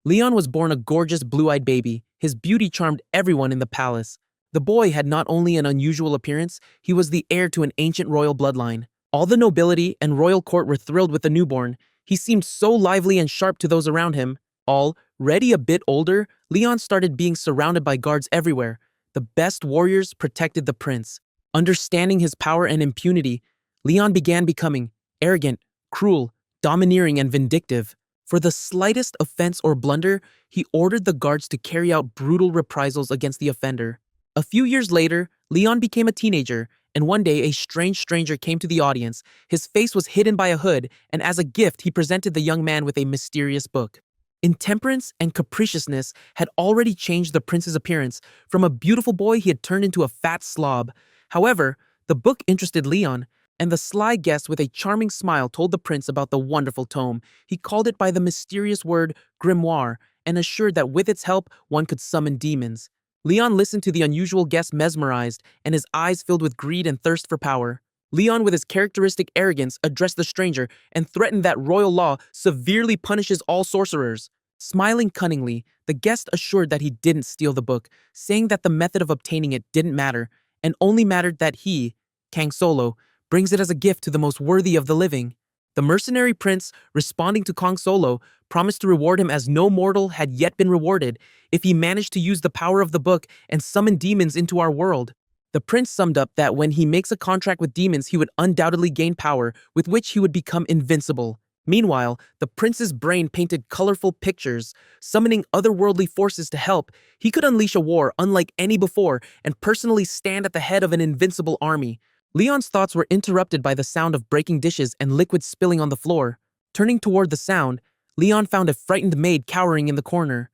Leon was born a gorgeous blue-eyed baby. His beauty charmed everyone in the palace. The boy had not only an unusual appearance, he was the heir to an ancient royal bloodline. All the nobility and royal court were thrilled with the newborn. He seemed so lively and sharp to those around him. Already a bit older, Leon started being surrounded by guards everywhere. The best warriors protected the prince. Understanding his power and impunity, Leon began becoming arrogant, cruel, domineering, and vindictive. For the slightest offense or blunder, he ordered the guards to carry out brutal reprisals against the offender. A few years later, Leon became a teenager, and one day a strange stranger came to the audience. His face was hidden by a hood, and as a gift he presented the young man with a mysterious book. Intemperance and capriciousness had already changed the prince's appearance. From a beautiful boy, he had turned into a fat slob. However, the book interested Leon, and the sly guest with a charming smile told the prince about the wonderful tome. He called it by the mysterious word grimoire and assured that with its help one could summon demons. Leon listened to the unusual guest mesmerized, and his eyes filled with greed and thirst for power. Leon, with his characteristic arrogance, addressed the stranger and threatened that royal law severely punishes all sorcerers. Smiling cunningly, the guest assured that he didn't steal the book, saying that the method of obtaining it didn't matter, and only mattered that he, Kang Solo, brings it as a gift to the most worthy of the living. The mercenary prince, responding to Kang Solo, promised to reward him as no mortal had yet been rewarded if he managed to use the power of the book and summon demons into our world. The prince summed up that when he makes a contract with demons, he would undoubtedly gain power, with which he would become invincible. Meanwhile, the prince's brain painted colorful pictures, summoning otherworldly forces to help. He could unleash a war unlike any before and personally stand at the head of an invincible army. Leon's thoughts were interrupted by the sound of breaking dishes and liquid spilling on the floor. Turning toward the sound, Leon found a frightened maid cowering in the corner.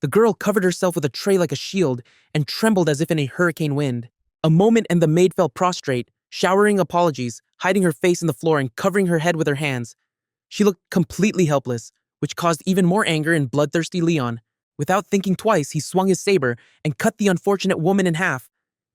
The girl covered herself with a tray like a shield and trembled as if in a hurricane wind. A moment and the maid fell prostrate, showering apologies, hiding her face in the floor and covering her head with her hands. She looked completely helpless, which caused even more anger in bloodthirsty Leon. Without thinking twice, he swung his saber and cut the unfortunate woman in half.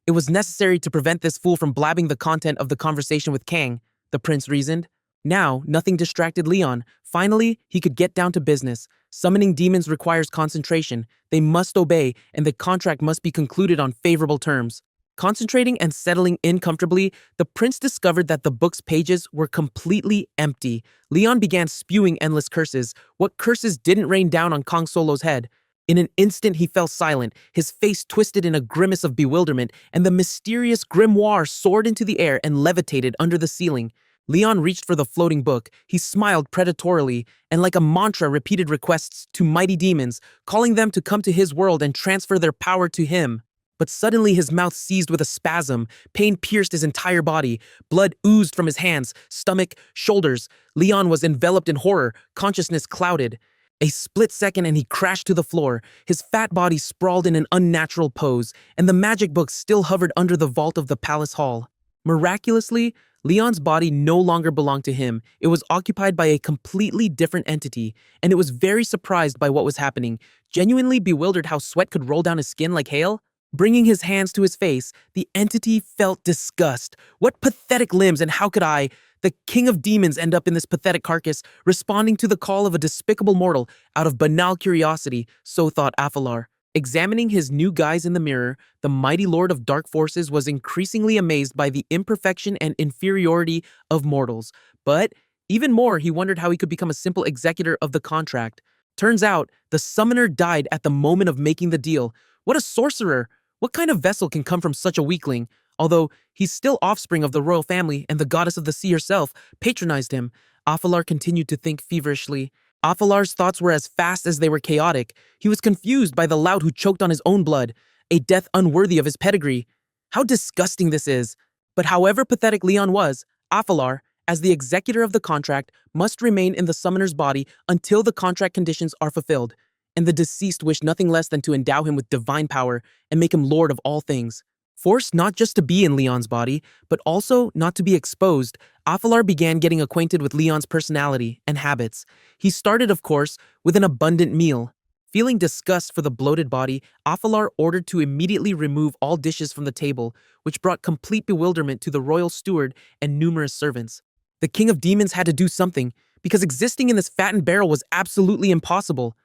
It was necessary to prevent this fool from blabbing the content of the conversation with Kang, the prince reasoned. Now, nothing distracted Leon. Finally, he could get down to business. Summoning demons requires concentration. They must obey, and the contract must be concluded on favorable terms. Concentrating and settling in comfortably, the prince discovered that the book's pages were completely empty. Leon began spewing endless curses. What curses didn't rain down on Kang Solo's head? In an instant, he fell silent, his face twisted in a grimace of bewilderment, and the mysterious grimoire soared into the air and levitated under the ceiling. Leon reached for the floating book. He smiled predatorily and like a mantra repeated requests to mighty demons, calling them to come to his world and transfer their power to him. But suddenly his mouth seized with a spasm. Pain pierced his entire body. Blood oozed from his hands, stomach, shoulders. Leon was enveloped in horror, consciousness clouded. A split second and he crashed to the floor. His fat body sprawled in an unnatural pose, and the magic book still hovered under the vault of the palace hall. Miraculously, Leon's body no longer belonged to him. It was occupied by a completely different entity, and it was very surprised by what was happening, genuinely bewildered how sweat could roll down his skin like hail. Bringing his hands to his face, the entity felt disgust. What pathetic limbs, and how could I, the king of demons, end up in this pathetic carcass, responding to the call of a despicable mortal out of banal curiosity, so thought Afalar. Examining his new guise in the mirror, the mighty lord of dark forces was increasingly amazed by the imperfection and inferiority of mortals. But even more, he wondered how he could become a simple executor of the contract. Turns out, the summoner died at the moment of making the deal. What a sorcerer! What kind of vessel can come from such a weakling? Although he's still offspring of the royal family and the goddess of the sea herself patronized him, Afalar continued to think feverishly. Afalar's thoughts were as fast as they were chaotic. He was confused by the lout who choked on his own blood, a death unworthy of his pedigree. How disgusting this is! But however pathetic Leon was, Afalar, as the executor of the contract, must remain in the summoner's body until the contract conditions are fulfilled, and the deceased wished nothing less than to endow him with divine power and make him lord of all things. Forced not just to be in Leon's body, but also not to be exposed, Afalar began getting acquainted with Leon's personality and habits. He started, of course, with an abundant meal. Feeling disgust for the bloated body, Afalar ordered to immediately remove all dishes from the table, which brought complete bewilderment to the royal steward and numerous servants. The king of demons had to do something, because existing in this fattened barrel was absolutely impossible.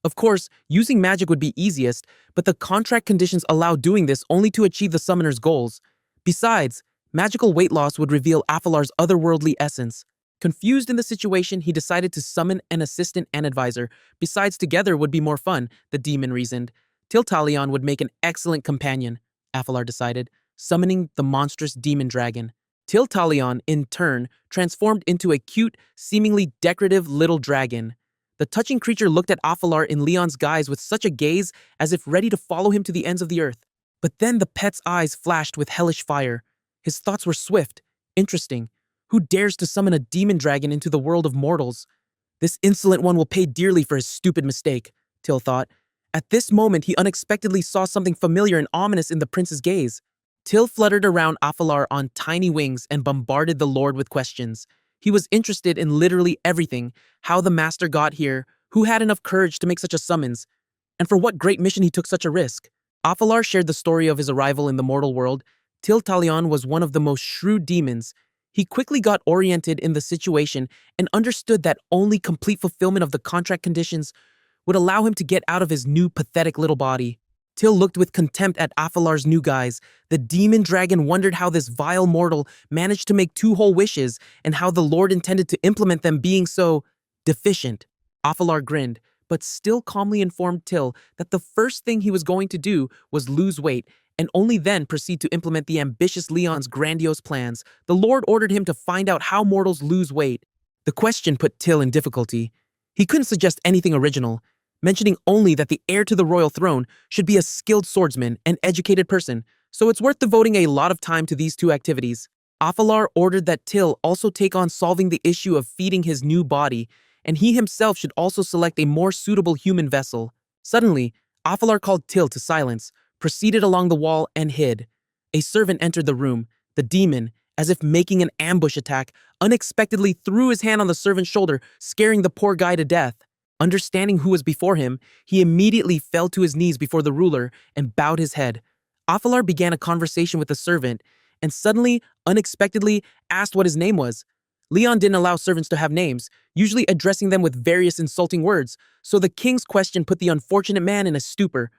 Of course, using magic would be easiest, but the contract conditions allow doing this only to achieve the summoner's goals. Besides, magical weight loss would reveal Afalar's otherworldly essence. Confused in the situation, he decided to summon an assistant and advisor. Besides, together would be more fun, the demon reasoned. Tiltalion would make an excellent companion, Afalar decided, summoning the monstrous demon dragon. Tiltalion, in turn, transformed into a cute, seemingly decorative little dragon. The touching creature looked at Afalar in Leon's guise with such a gaze as if ready to follow him to the ends of the earth. But then the pet's eyes flashed with hellish fire. His thoughts were swift, interesting. Who dares to summon a demon dragon into the world of mortals? This insolent one will pay dearly for his stupid mistake, Till thought. At this moment, he unexpectedly saw something familiar and ominous in the prince's gaze. Till fluttered around Afalar on tiny wings and bombarded the lord with questions. He was interested in literally everything: how the master got here, who had enough courage to make such a summons, and for what great mission he took such a risk. Afalar shared the story of his arrival in the mortal world. Til Talion was one of the most shrewd demons. He quickly got oriented in the situation and understood that only complete fulfillment of the contract conditions would allow him to get out of his new pathetic little body. Till looked with contempt at Afalar's new guise. The demon dragon wondered how this vile mortal managed to make 2 whole wishes and how the Lord intended to implement them, being so deficient. Afalar grinned, but still calmly informed Till that the first thing he was going to do was lose weight and only then proceed to implement the ambitious Leon's grandiose plans. The Lord ordered him to find out how mortals lose weight. The question put Till in difficulty. He couldn't suggest anything original, mentioning only that the heir to the royal throne should be a skilled swordsman and educated person, so it's worth devoting a lot of time to these 2 activities. Afalar ordered that Till also take on solving the issue of feeding his new body, and he himself should also select a more suitable human vessel. Suddenly, Afalar called Till to silence, proceeded along the wall, and hid. A servant entered the room. The demon, as if making an ambush attack, unexpectedly threw his hand on the servant's shoulder, scaring the poor guy to death. Understanding who was before him, he immediately fell to his knees before the ruler and bowed his head. Afalar began a conversation with the servant, and suddenly, unexpectedly, asked what his name was. Leon didn't allow servants to have names, usually addressing them with various insulting words, so the king's question put the unfortunate man in a stupor.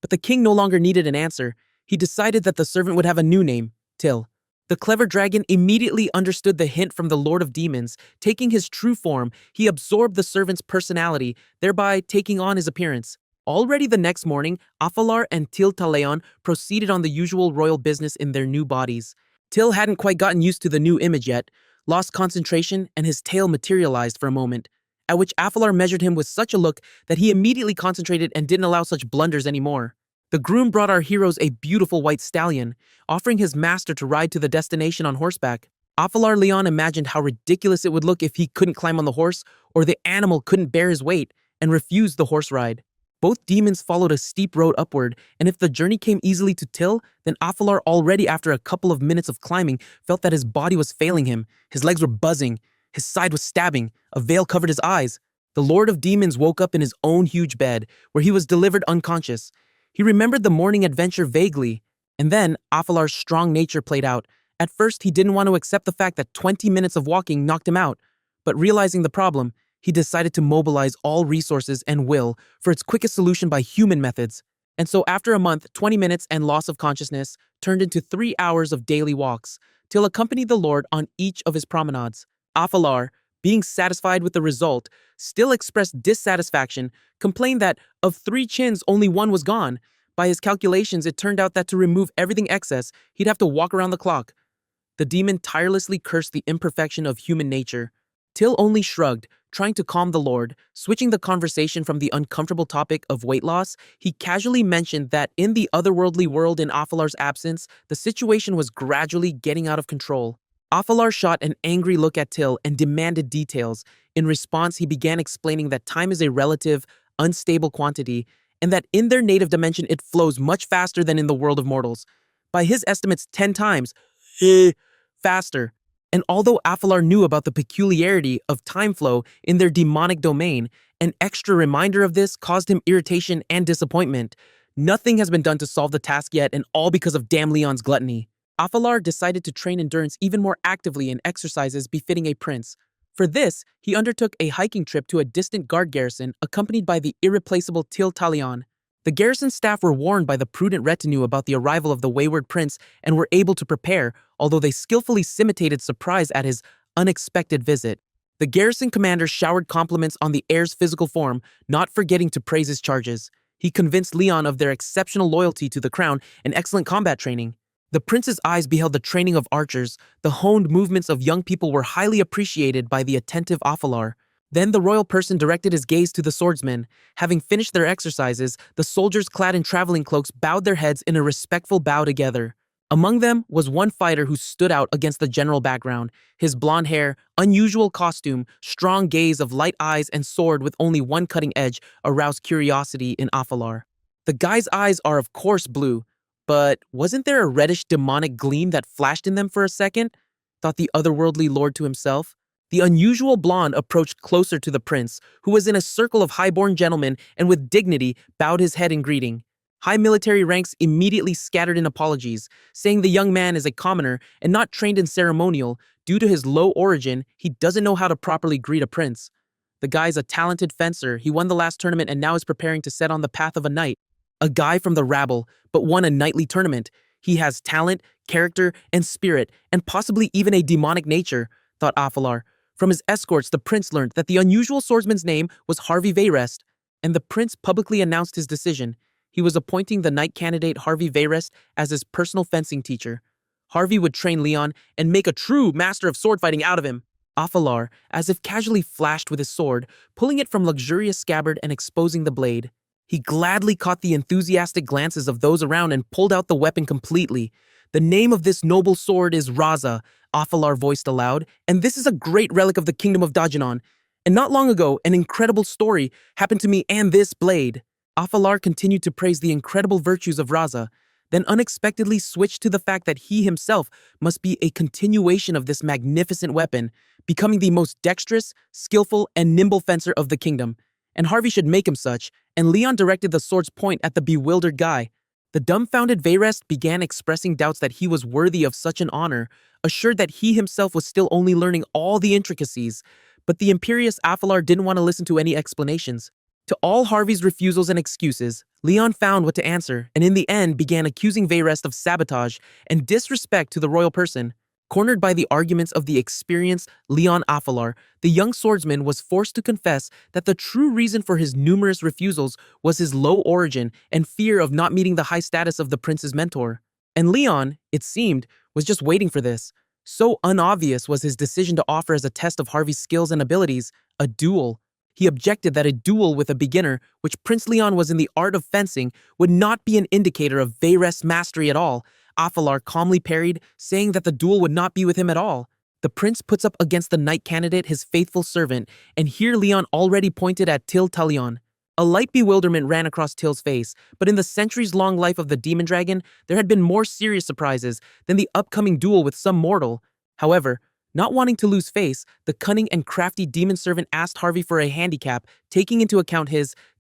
But the king no longer needed an answer. He decided that the servant would have a new name, Till. The clever dragon immediately understood the hint from the Lord of Demons. Taking his true form, he absorbed the servant's personality, thereby taking on his appearance. Already the next morning, Afalar and Til Taleon proceeded on the usual royal business in their new bodies. Til hadn't quite gotten used to the new image yet, lost concentration, and his tail materialized for a moment, at which Afalar measured him with such a look that he immediately concentrated and didn't allow such blunders anymore. The groom brought our heroes a beautiful white stallion, offering his master to ride to the destination on horseback. Afalar Leon imagined how ridiculous it would look if he couldn't climb on the horse or the animal couldn't bear his weight, and refused the horse ride. Both demons followed a steep road upward, and if the journey came easily to Till, then Afalar already after a couple of minutes of climbing felt that his body was failing him, his legs were buzzing, his side was stabbing, a veil covered his eyes. The Lord of Demons woke up in his own huge bed, where he was delivered unconscious. He remembered the morning adventure vaguely, and then Afalar's strong nature played out. At first, he didn't want to accept the fact that 20 minutes of walking knocked him out, but realizing the problem, he decided to mobilize all resources and will for its quickest solution by human methods. And so after a month, 20 minutes and loss of consciousness turned into 3 hours of daily walks, Till accompanied the Lord on each of his promenades. Afalar, being satisfied with the result, still expressed dissatisfaction, complained that of 3 chins, only 1 was gone. By his calculations, it turned out that to remove everything excess, he'd have to walk around the clock. The demon tirelessly cursed the imperfection of human nature. Till only shrugged, trying to calm the Lord. Switching the conversation from the uncomfortable topic of weight loss, he casually mentioned that in the otherworldly world in Afalar's absence, the situation was gradually getting out of control. Afalar shot an angry look at Till and demanded details. In response, he began explaining that time is a relative, unstable quantity, and that in their native dimension it flows much faster than in the world of mortals. By his estimates, 10 times faster. And although Afalar knew about the peculiarity of time flow in their demonic domain, an extra reminder of this caused him irritation and disappointment. Nothing has been done to solve the task yet, and all because of damn Leon's gluttony. Afalar decided to train endurance even more actively in exercises befitting a prince. For this, he undertook a hiking trip to a distant guard garrison accompanied by the irreplaceable Til Talion. The garrison staff were warned by the prudent retinue about the arrival of the wayward prince and were able to prepare, although they skillfully simulated surprise at his unexpected visit. The garrison commander showered compliments on the heir's physical form, not forgetting to praise his charges. He convinced Leon of their exceptional loyalty to the crown and excellent combat training. The prince's eyes beheld the training of archers. The honed movements of young people were highly appreciated by the attentive Afalar. Then the royal person directed his gaze to the swordsmen. Having finished their exercises, the soldiers clad in traveling cloaks bowed their heads in a respectful bow together. Among them was one fighter who stood out against the general background. His blonde hair, unusual costume, strong gaze of light eyes, and sword with only one cutting edge aroused curiosity in Afalar. The guy's eyes are of course blue, but wasn't there a reddish demonic gleam that flashed in them for a second? Thought the otherworldly lord to himself. The unusual blonde approached closer to the prince, who was in a circle of highborn gentlemen and with dignity bowed his head in greeting. High military ranks immediately scattered in apologies, saying the young man is a commoner and not trained in ceremonial. Due to his low origin, he doesn't know how to properly greet a prince. The guy's a talented fencer. He won the last tournament and now is preparing to set on the path of a knight. A guy from the rabble, but won a knightly tournament. He has talent, character, and spirit, and possibly even a demonic nature, thought Afalar. From his escorts, the prince learned that the unusual swordsman's name was Harvey Vayrest, and the prince publicly announced his decision. He was appointing the knight candidate Harvey Vayrest as his personal fencing teacher. Harvey would train Leon and make a true master of sword fighting out of him. Afalar, as if casually flashed with his sword, pulling it from luxurious scabbard and exposing the blade. He gladly caught the enthusiastic glances of those around and pulled out the weapon completely. The name of this noble sword is Raza, Afalar voiced aloud, and this is a great relic of the kingdom of Dajanon. And not long ago, an incredible story happened to me and this blade. Afalar continued to praise the incredible virtues of Raza, then unexpectedly switched to the fact that he himself must be a continuation of this magnificent weapon, becoming the most dexterous, skillful, and nimble fencer of the kingdom. And Harvey should make him such, and Leon directed the sword's point at the bewildered guy. The dumbfounded Vayrest began expressing doubts that he was worthy of such an honor, assured that he himself was still only learning all the intricacies. But the imperious Afalar didn't want to listen to any explanations. To all Harvey's refusals and excuses, Leon found what to answer, and in the end began accusing Vayrest of sabotage and disrespect to the royal person. Cornered by the arguments of the experienced Leon Afalar, the young swordsman was forced to confess that the true reason for his numerous refusals was his low origin and fear of not meeting the high status of the prince's mentor. And Leon, it seemed, was just waiting for this. So unobvious was his decision to offer as a test of Harvey's skills and abilities, a duel. He objected that a duel with a beginner, which Prince Leon was in the art of fencing, would not be an indicator of Vayrest's mastery at all. Afalar calmly parried, saying that the duel would not be with him at all. The prince puts up against the knight candidate his faithful servant, and here Leon already pointed at Til Talion. A light bewilderment ran across Til's face, but in the centuries-long life of the demon dragon, there had been more serious surprises than the upcoming duel with some mortal. However, not wanting to lose face, the cunning and crafty demon servant asked Harvey for a handicap, taking into account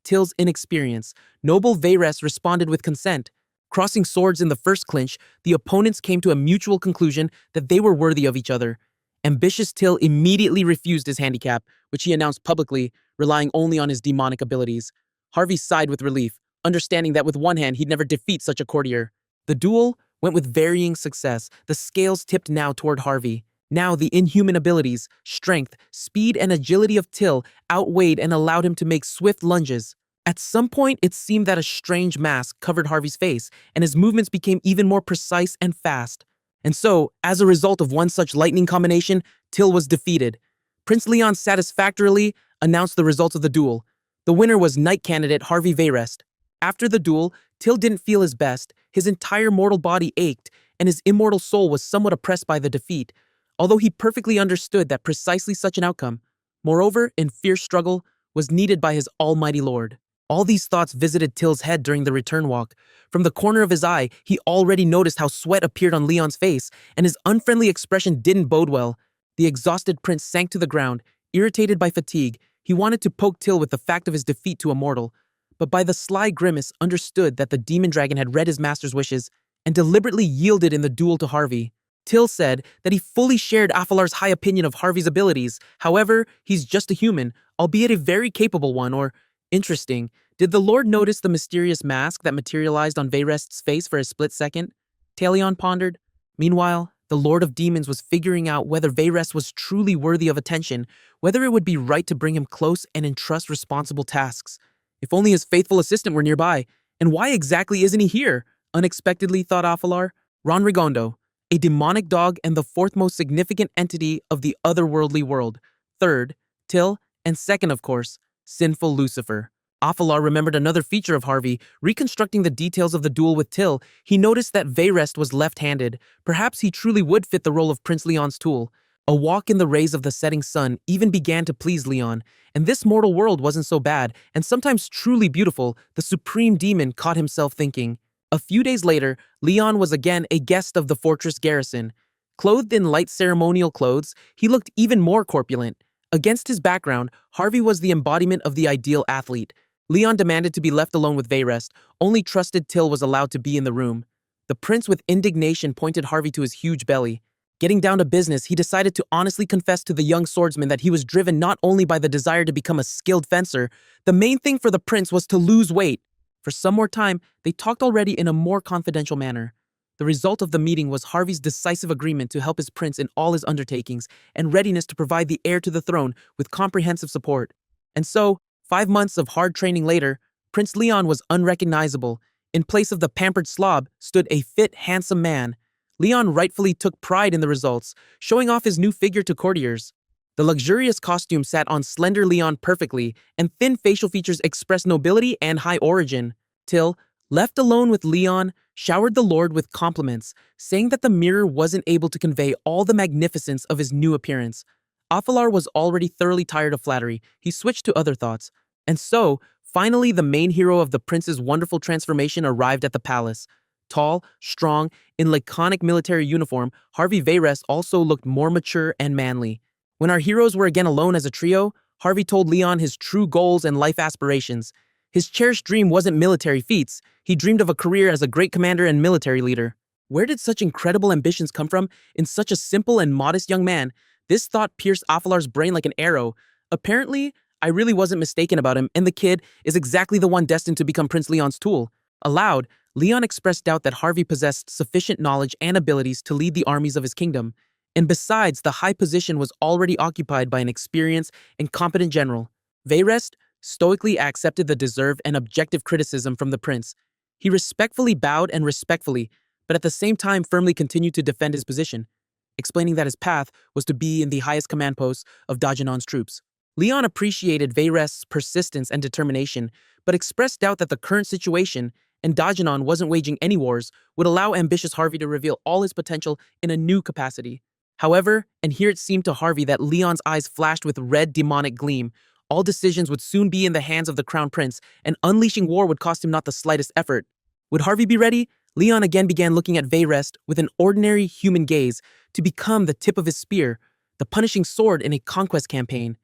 Til's inexperience. Noble Vayrest responded with consent. Crossing swords in the first clinch, the opponents came to a mutual conclusion that they were worthy of each other. Ambitious Til immediately refused his handicap, which he announced publicly, relying only on his demonic abilities. Harvey sighed with relief, understanding that with one hand he'd never defeat such a courtier. The duel went with varying success. The scales tipped now toward Harvey. Now the inhuman abilities, strength, speed, and agility of Til outweighed and allowed him to make swift lunges. At some point, it seemed that a strange mask covered Harvey's face, and his movements became even more precise and fast. And so, as a result of one such lightning combination, Til was defeated. Prince Leon satisfactorily announced the results of the duel. The winner was knight candidate Harvey Vayrest. After the duel, Til didn't feel his best. His entire mortal body ached, and his immortal soul was somewhat oppressed by the defeat, although he perfectly understood that precisely such an outcome, moreover, in fierce struggle, was needed by his almighty lord. All these thoughts visited Til's head during the return walk. From the corner of his eye, he already noticed how sweat appeared on Leon's face, and his unfriendly expression didn't bode well. The exhausted prince sank to the ground, irritated by fatigue. He wanted to poke Til with the fact of his defeat to a mortal, but by the sly grimace understood that the demon dragon had read his master's wishes and deliberately yielded in the duel to Harvey. Till said that he fully shared Afalar's high opinion of Harvey's abilities. However, he's just a human, albeit a very capable one, or interesting. Did the Lord notice the mysterious mask that materialized on Vayrest's face for a split second? Talion pondered. Meanwhile, the Lord of Demons was figuring out whether Vayrest was truly worthy of attention, whether it would be right to bring him close and entrust responsible tasks. If only his faithful assistant were nearby. And why exactly isn't he here? Unexpectedly thought Afalar. Ron Rigondo, a demonic dog and the fourth most significant entity of the otherworldly world. Third, Till, and second, of course, sinful Lucifer. Afalar remembered another feature of Harvey. Reconstructing the details of the duel with Till, he noticed that Vayrest was left-handed. Perhaps he truly would fit the role of Prince Leon's tool. A walk in the rays of the setting sun even began to please Leon, and this mortal world wasn't so bad, and sometimes truly beautiful, the supreme demon caught himself thinking. A few days later, Leon was again a guest of the fortress garrison. Clothed in light ceremonial clothes, he looked even more corpulent. Against his background, Harvey was the embodiment of the ideal athlete. Leon demanded to be left alone with Vayrest. Only trusted Till was allowed to be in the room. The prince with indignation pointed Harvey to his huge belly. Getting down to business, he decided to honestly confess to the young swordsman that he was driven not only by the desire to become a skilled fencer, the main thing for the prince was to lose weight. For some more time, they talked already in a more confidential manner. The result of the meeting was Harvey's decisive agreement to help his prince in all his undertakings and readiness to provide the heir to the throne with comprehensive support. And so, 5 months of hard training later, Prince Leon was unrecognizable. In place of the pampered slob stood a fit, handsome man. Leon rightfully took pride in the results, showing off his new figure to courtiers. The luxurious costume sat on slender Leon perfectly, and thin facial features expressed nobility and high origin. Till, left alone with Leon, showered the Lord with compliments, saying that the mirror wasn't able to convey all the magnificence of his new appearance. Afalar was already thoroughly tired of flattery. He switched to other thoughts. And so, finally the main hero of the prince's wonderful transformation arrived at the palace. Tall, strong, in laconic military uniform, Harvey Vayrest also looked more mature and manly. When our heroes were again alone as a trio, Harvey told Leon his true goals and life aspirations. His cherished dream wasn't military feats. He dreamed of a career as a great commander and military leader. Where did such incredible ambitions come from in such a simple and modest young man? This thought pierced Afalar's brain like an arrow. Apparently, I really wasn't mistaken about him, and the kid is exactly the one destined to become Prince Leon's tool. Aloud, Leon expressed doubt that Harvey possessed sufficient knowledge and abilities to lead the armies of his kingdom. And besides, the high position was already occupied by an experienced and competent general. Vayrest stoically accepted the deserved and objective criticism from the prince. He respectfully bowed and respectfully, but at the same time firmly continued to defend his position, explaining that his path was to be in the highest command post of Dajanon's troops. Leon appreciated Vayrest's persistence and determination, but expressed doubt that the current situation, and Dajanon wasn't waging any wars, would allow ambitious Harvey to reveal all his potential in a new capacity. However, and here it seemed to Harvey that Leon's eyes flashed with red demonic gleam, all decisions would soon be in the hands of the crown prince, and unleashing war would cost him not the slightest effort. Would Harvey be ready? Leon again began looking at Vayrest with an ordinary human gaze to become the tip of his spear, the punishing sword in a conquest campaign.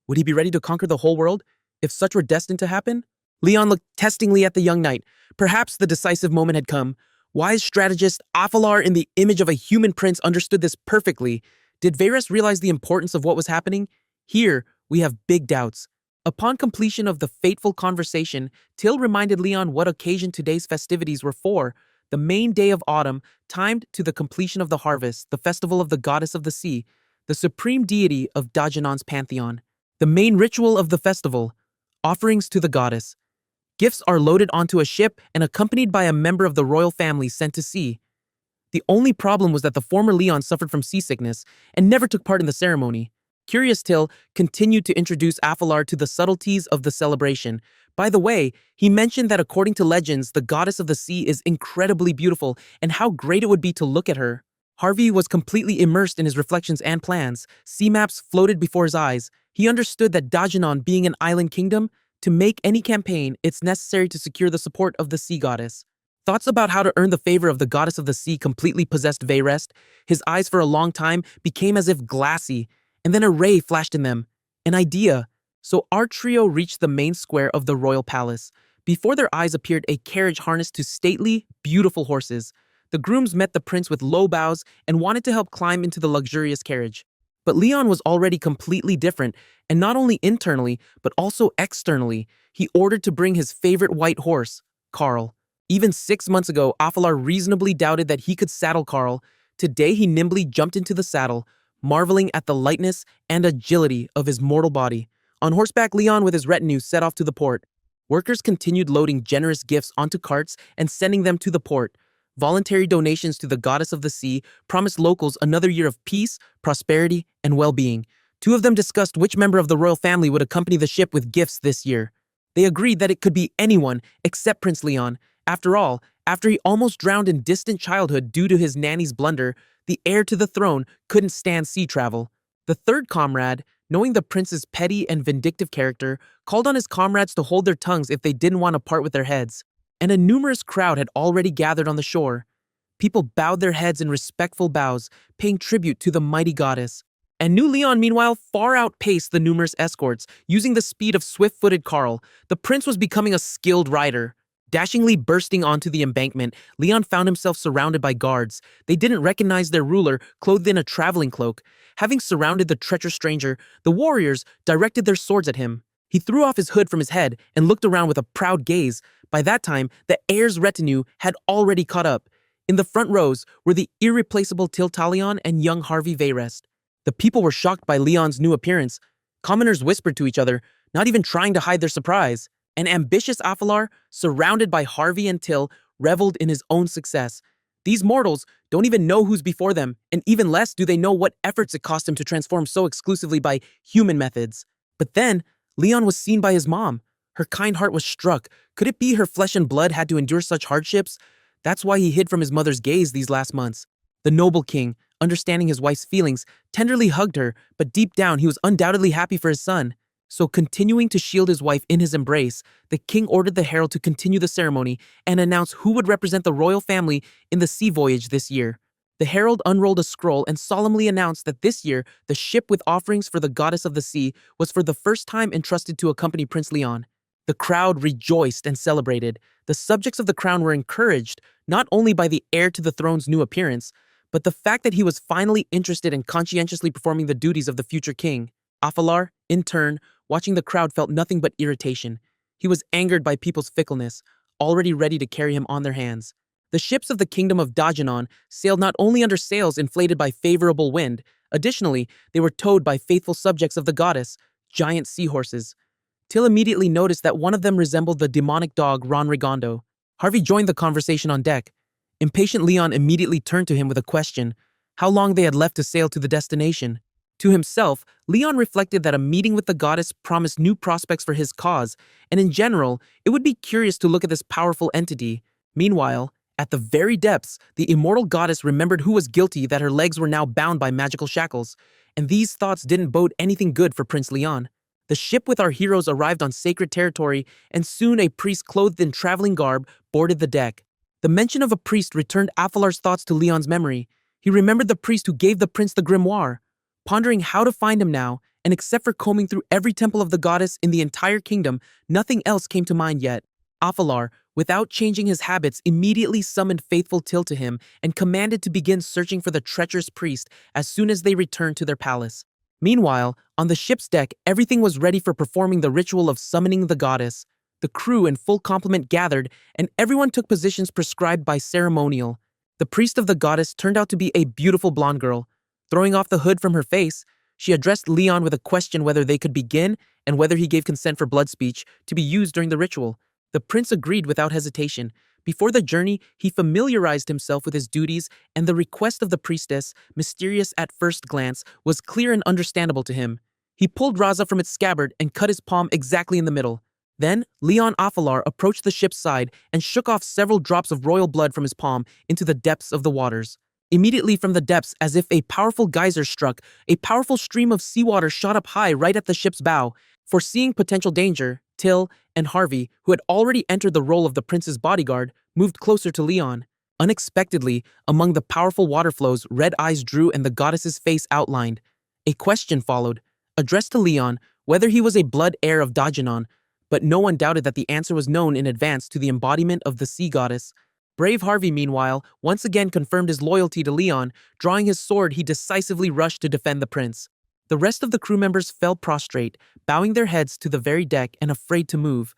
Would he be ready to conquer the whole world, if such were destined to happen? Leon looked testingly at the young knight. Perhaps the decisive moment had come. Wise strategist Afalar in the image of a human prince understood this perfectly. Did Vayrest realize the importance of what was happening? Here, we have big doubts. Upon completion of the fateful conversation, Till reminded Leon what occasion today's festivities were for. The main day of autumn, timed to the completion of the harvest, the festival of the goddess of the sea, the supreme deity of Dajanon's pantheon. The main ritual of the festival, offerings to the goddess. Gifts are loaded onto a ship and accompanied by a member of the royal family sent to sea. The only problem was that the former Leon suffered from seasickness and never took part in the ceremony. Curious Till continued to introduce Afalar to the subtleties of the celebration. By the way, he mentioned that according to legends, the goddess of the sea is incredibly beautiful and how great it would be to look at her. Harvey was completely immersed in his reflections and plans. Sea maps floated before his eyes. He understood that Dajanon being an island kingdom, to make any campaign, it's necessary to secure the support of the sea goddess. Thoughts about how to earn the favor of the goddess of the sea completely possessed Vayrest. His eyes for a long time became as if glassy, and then a ray flashed in them. An idea. So our trio reached the main square of the royal palace. Before their eyes appeared a carriage harnessed to stately, beautiful horses. The grooms met the prince with low bows and wanted to help climb into the luxurious carriage. But Leon was already completely different, and not only internally, but also externally. He ordered to bring his favorite white horse, Carl. Even 6 months ago, Afalar reasonably doubted that he could saddle Carl. Today he nimbly jumped into the saddle, marveling at the lightness and agility of his mortal body. On horseback, Leon with his retinue set off to the port. Workers continued loading generous gifts onto carts and sending them to the port. Voluntary donations to the goddess of the sea promised locals another year of peace, prosperity, and well-being. Two of them discussed which member of the royal family would accompany the ship with gifts this year. They agreed that it could be anyone except Prince Leon. After all, after he almost drowned in distant childhood due to his nanny's blunder, the heir to the throne couldn't stand sea travel. The third comrade, knowing the prince's petty and vindictive character, called on his comrades to hold their tongues if they didn't want to part with their heads. And a numerous crowd had already gathered on the shore. People bowed their heads in respectful bows, paying tribute to the mighty goddess. And New Leon, meanwhile, far outpaced the numerous escorts. Using the speed of swift-footed Carl, the prince was becoming a skilled rider. Dashingly bursting onto the embankment, Leon found himself surrounded by guards. They didn't recognize their ruler, clothed in a traveling cloak. Having surrounded the treacherous stranger, the warriors directed their swords at him. He threw off his hood from his head and looked around with a proud gaze. By that time, the heir's retinue had already caught up. In the front rows were the irreplaceable Tiltalion and young Harvey Vayrest. The people were shocked by Leon's new appearance. Commoners whispered to each other, not even trying to hide their surprise. An ambitious Afalar, surrounded by Harvey and Till, reveled in his own success. These mortals don't even know who's before them, and even less do they know what efforts it cost him to transform so exclusively by human methods. But then, Leon was seen by his mom. Her kind heart was struck. Could it be her flesh and blood had to endure such hardships? That's why he hid from his mother's gaze these last months. The noble king, understanding his wife's feelings, tenderly hugged her, but deep down he was undoubtedly happy for his son. So continuing to shield his wife in his embrace, the king ordered the herald to continue the ceremony and announce who would represent the royal family in the sea voyage this year. The herald unrolled a scroll and solemnly announced that this year, the ship with offerings for the goddess of the sea was for the first time entrusted to accompany Prince Leon. The crowd rejoiced and celebrated. The subjects of the crown were encouraged, not only by the heir to the throne's new appearance, but the fact that he was finally interested in conscientiously performing the duties of the future king. Afalar, in turn, watching the crowd felt nothing but irritation. He was angered by people's fickleness, already ready to carry him on their hands. The ships of the kingdom of Dajanon sailed not only under sails inflated by favorable wind, additionally, they were towed by faithful subjects of the goddess, giant seahorses. Till immediately noticed that one of them resembled the demonic dog Ron Rigondo. Harvey joined the conversation on deck. Impatient Leon immediately turned to him with a question, how long they had left to sail to the destination. To himself, Leon reflected that a meeting with the goddess promised new prospects for his cause, and in general, it would be curious to look at this powerful entity. Meanwhile, at the very depths, the immortal goddess remembered who was guilty that her legs were now bound by magical shackles, and these thoughts didn't bode anything good for Prince Leon. The ship with our heroes arrived on sacred territory, and soon a priest clothed in traveling garb boarded the deck. The mention of a priest returned Afalar's thoughts to Leon's memory. He remembered the priest who gave the prince the grimoire. Pondering how to find him now, and except for combing through every temple of the goddess in the entire kingdom, nothing else came to mind yet. Afalar, without changing his habits, immediately summoned faithful Till to him and commanded to begin searching for the treacherous priest as soon as they returned to their palace. Meanwhile, on the ship's deck, everything was ready for performing the ritual of summoning the goddess. The crew in full complement gathered, and everyone took positions prescribed by ceremonial. The priest of the goddess turned out to be a beautiful blonde girl. Throwing off the hood from her face, she addressed Leon with a question whether they could begin and whether he gave consent for blood speech to be used during the ritual. The prince agreed without hesitation. Before the journey, he familiarized himself with his duties, and the request of the priestess, mysterious at first glance, was clear and understandable to him. He pulled Raza from its scabbard and cut his palm exactly in the middle. Then, Leon Afalar approached the ship's side and shook off several drops of royal blood from his palm into the depths of the waters. Immediately from the depths, as if a powerful geyser struck, a powerful stream of seawater shot up high right at the ship's bow. Foreseeing potential danger, Till and Harvey, who had already entered the role of the prince's bodyguard, moved closer to Leon. Unexpectedly, among the powerful water flows, red eyes drew and the goddess's face outlined. A question followed, addressed to Leon, whether he was a blood heir of Dajanon, but no one doubted that the answer was known in advance to the embodiment of the sea goddess. Brave Harvey, meanwhile, once again confirmed his loyalty to Leon. Drawing his sword, he decisively rushed to defend the prince. The rest of the crew members fell prostrate, bowing their heads to the very deck and afraid to move.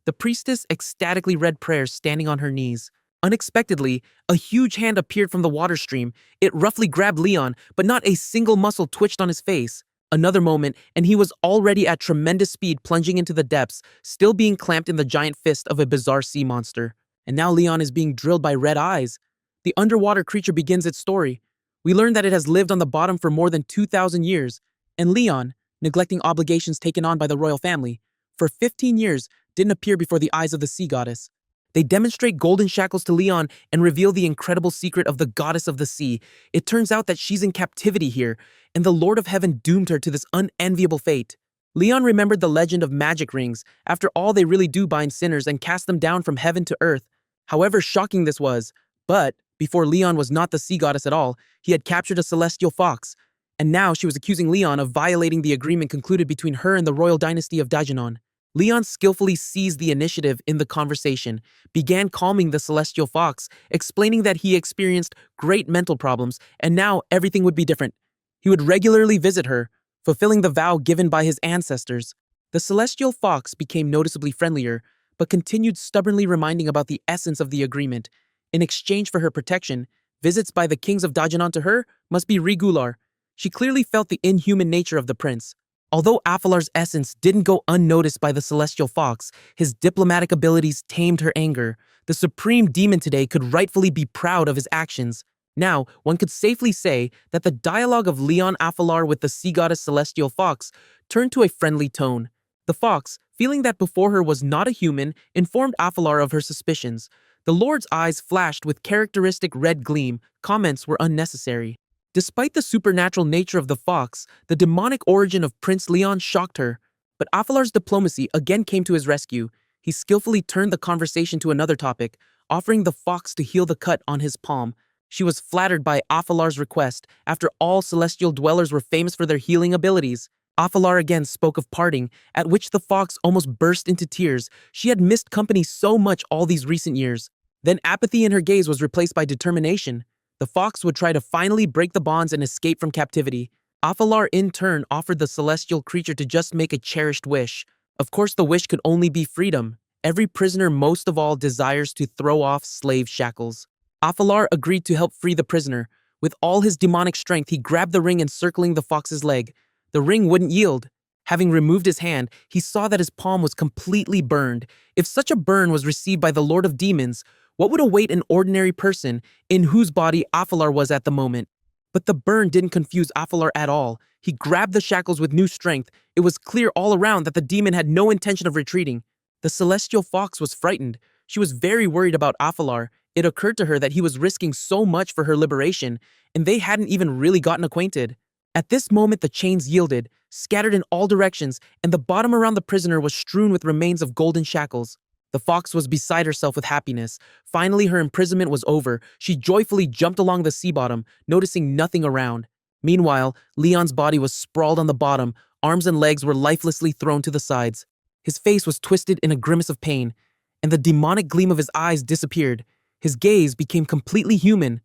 The priestess ecstatically read prayers standing on her knees. Unexpectedly, a huge hand appeared from the water stream. It roughly grabbed Leon, but not a single muscle twitched on his face. Another moment, and he was already at tremendous speed plunging into the depths, still being clamped in the giant fist of a bizarre sea monster. And now Leon is being drilled by red eyes. The underwater creature begins its story. We learn that it has lived on the bottom for more than 2,000 years, and Leon, neglecting obligations taken on by the royal family, for 15 years didn't appear before the eyes of the sea goddess. They demonstrate golden shackles to Leon and reveal the incredible secret of the goddess of the sea. It turns out that she's in captivity here, and the Lord of Heaven doomed her to this unenviable fate. Leon remembered the legend of magic rings. After all, they really do bind sinners and cast them down from heaven to earth. However shocking this was, but before Leon was not the sea goddess at all, he had captured a celestial fox, and now she was accusing Leon of violating the agreement concluded between her and the royal dynasty of Daejeon. Leon skillfully seized the initiative in the conversation, began calming the celestial fox, explaining that he experienced great mental problems and now everything would be different. He would regularly visit her, fulfilling the vow given by his ancestors. The celestial fox became noticeably friendlier, but continued stubbornly reminding about the essence of the agreement. In exchange for her protection, visits by the kings of Daejeon to her must be regular. She clearly felt the inhuman nature of the prince. Although Afalar's essence didn't go unnoticed by the celestial fox, his diplomatic abilities tamed her anger. The supreme demon today could rightfully be proud of his actions. Now, one could safely say that the dialogue of Leon Afalar with the sea goddess celestial fox turned to a friendly tone. The fox, feeling that before her was not a human, informed Afalar of her suspicions. The Lord's eyes flashed with characteristic red gleam. Comments were unnecessary. Despite the supernatural nature of the fox, the demonic origin of Prince Leon shocked her. But Afalar's diplomacy again came to his rescue. He skillfully turned the conversation to another topic, offering the fox to heal the cut on his palm. She was flattered by Afalar's request. After all, celestial dwellers were famous for their healing abilities. Afalar again spoke of parting, at which the fox almost burst into tears. She had missed company so much all these recent years. Then apathy in her gaze was replaced by determination. The fox would try to finally break the bonds and escape from captivity. Afalar in turn offered the celestial creature to just make a cherished wish. Of course, the wish could only be freedom. Every prisoner most of all desires to throw off slave shackles. Afalar agreed to help free the prisoner. With all his demonic strength, he grabbed the ring encircling the fox's leg. The ring wouldn't yield. Having removed his hand, he saw that his palm was completely burned. If such a burn was received by the Lord of Demons, what would await an ordinary person in whose body Afalar was at the moment? But the burn didn't confuse Afalar at all. He grabbed the shackles with new strength. It was clear all around that the demon had no intention of retreating. The celestial fox was frightened. She was very worried about Afalar. It occurred to her that he was risking so much for her liberation, and they hadn't even really gotten acquainted. At this moment, the chains yielded, scattered in all directions, and the bottom around the prisoner was strewn with remains of golden shackles. The fox was beside herself with happiness. Finally, her imprisonment was over. She joyfully jumped along the sea bottom, noticing nothing around. Meanwhile, Leon's body was sprawled on the bottom. Arms and legs were lifelessly thrown to the sides. His face was twisted in a grimace of pain, and the demonic gleam of his eyes disappeared. His gaze became completely human.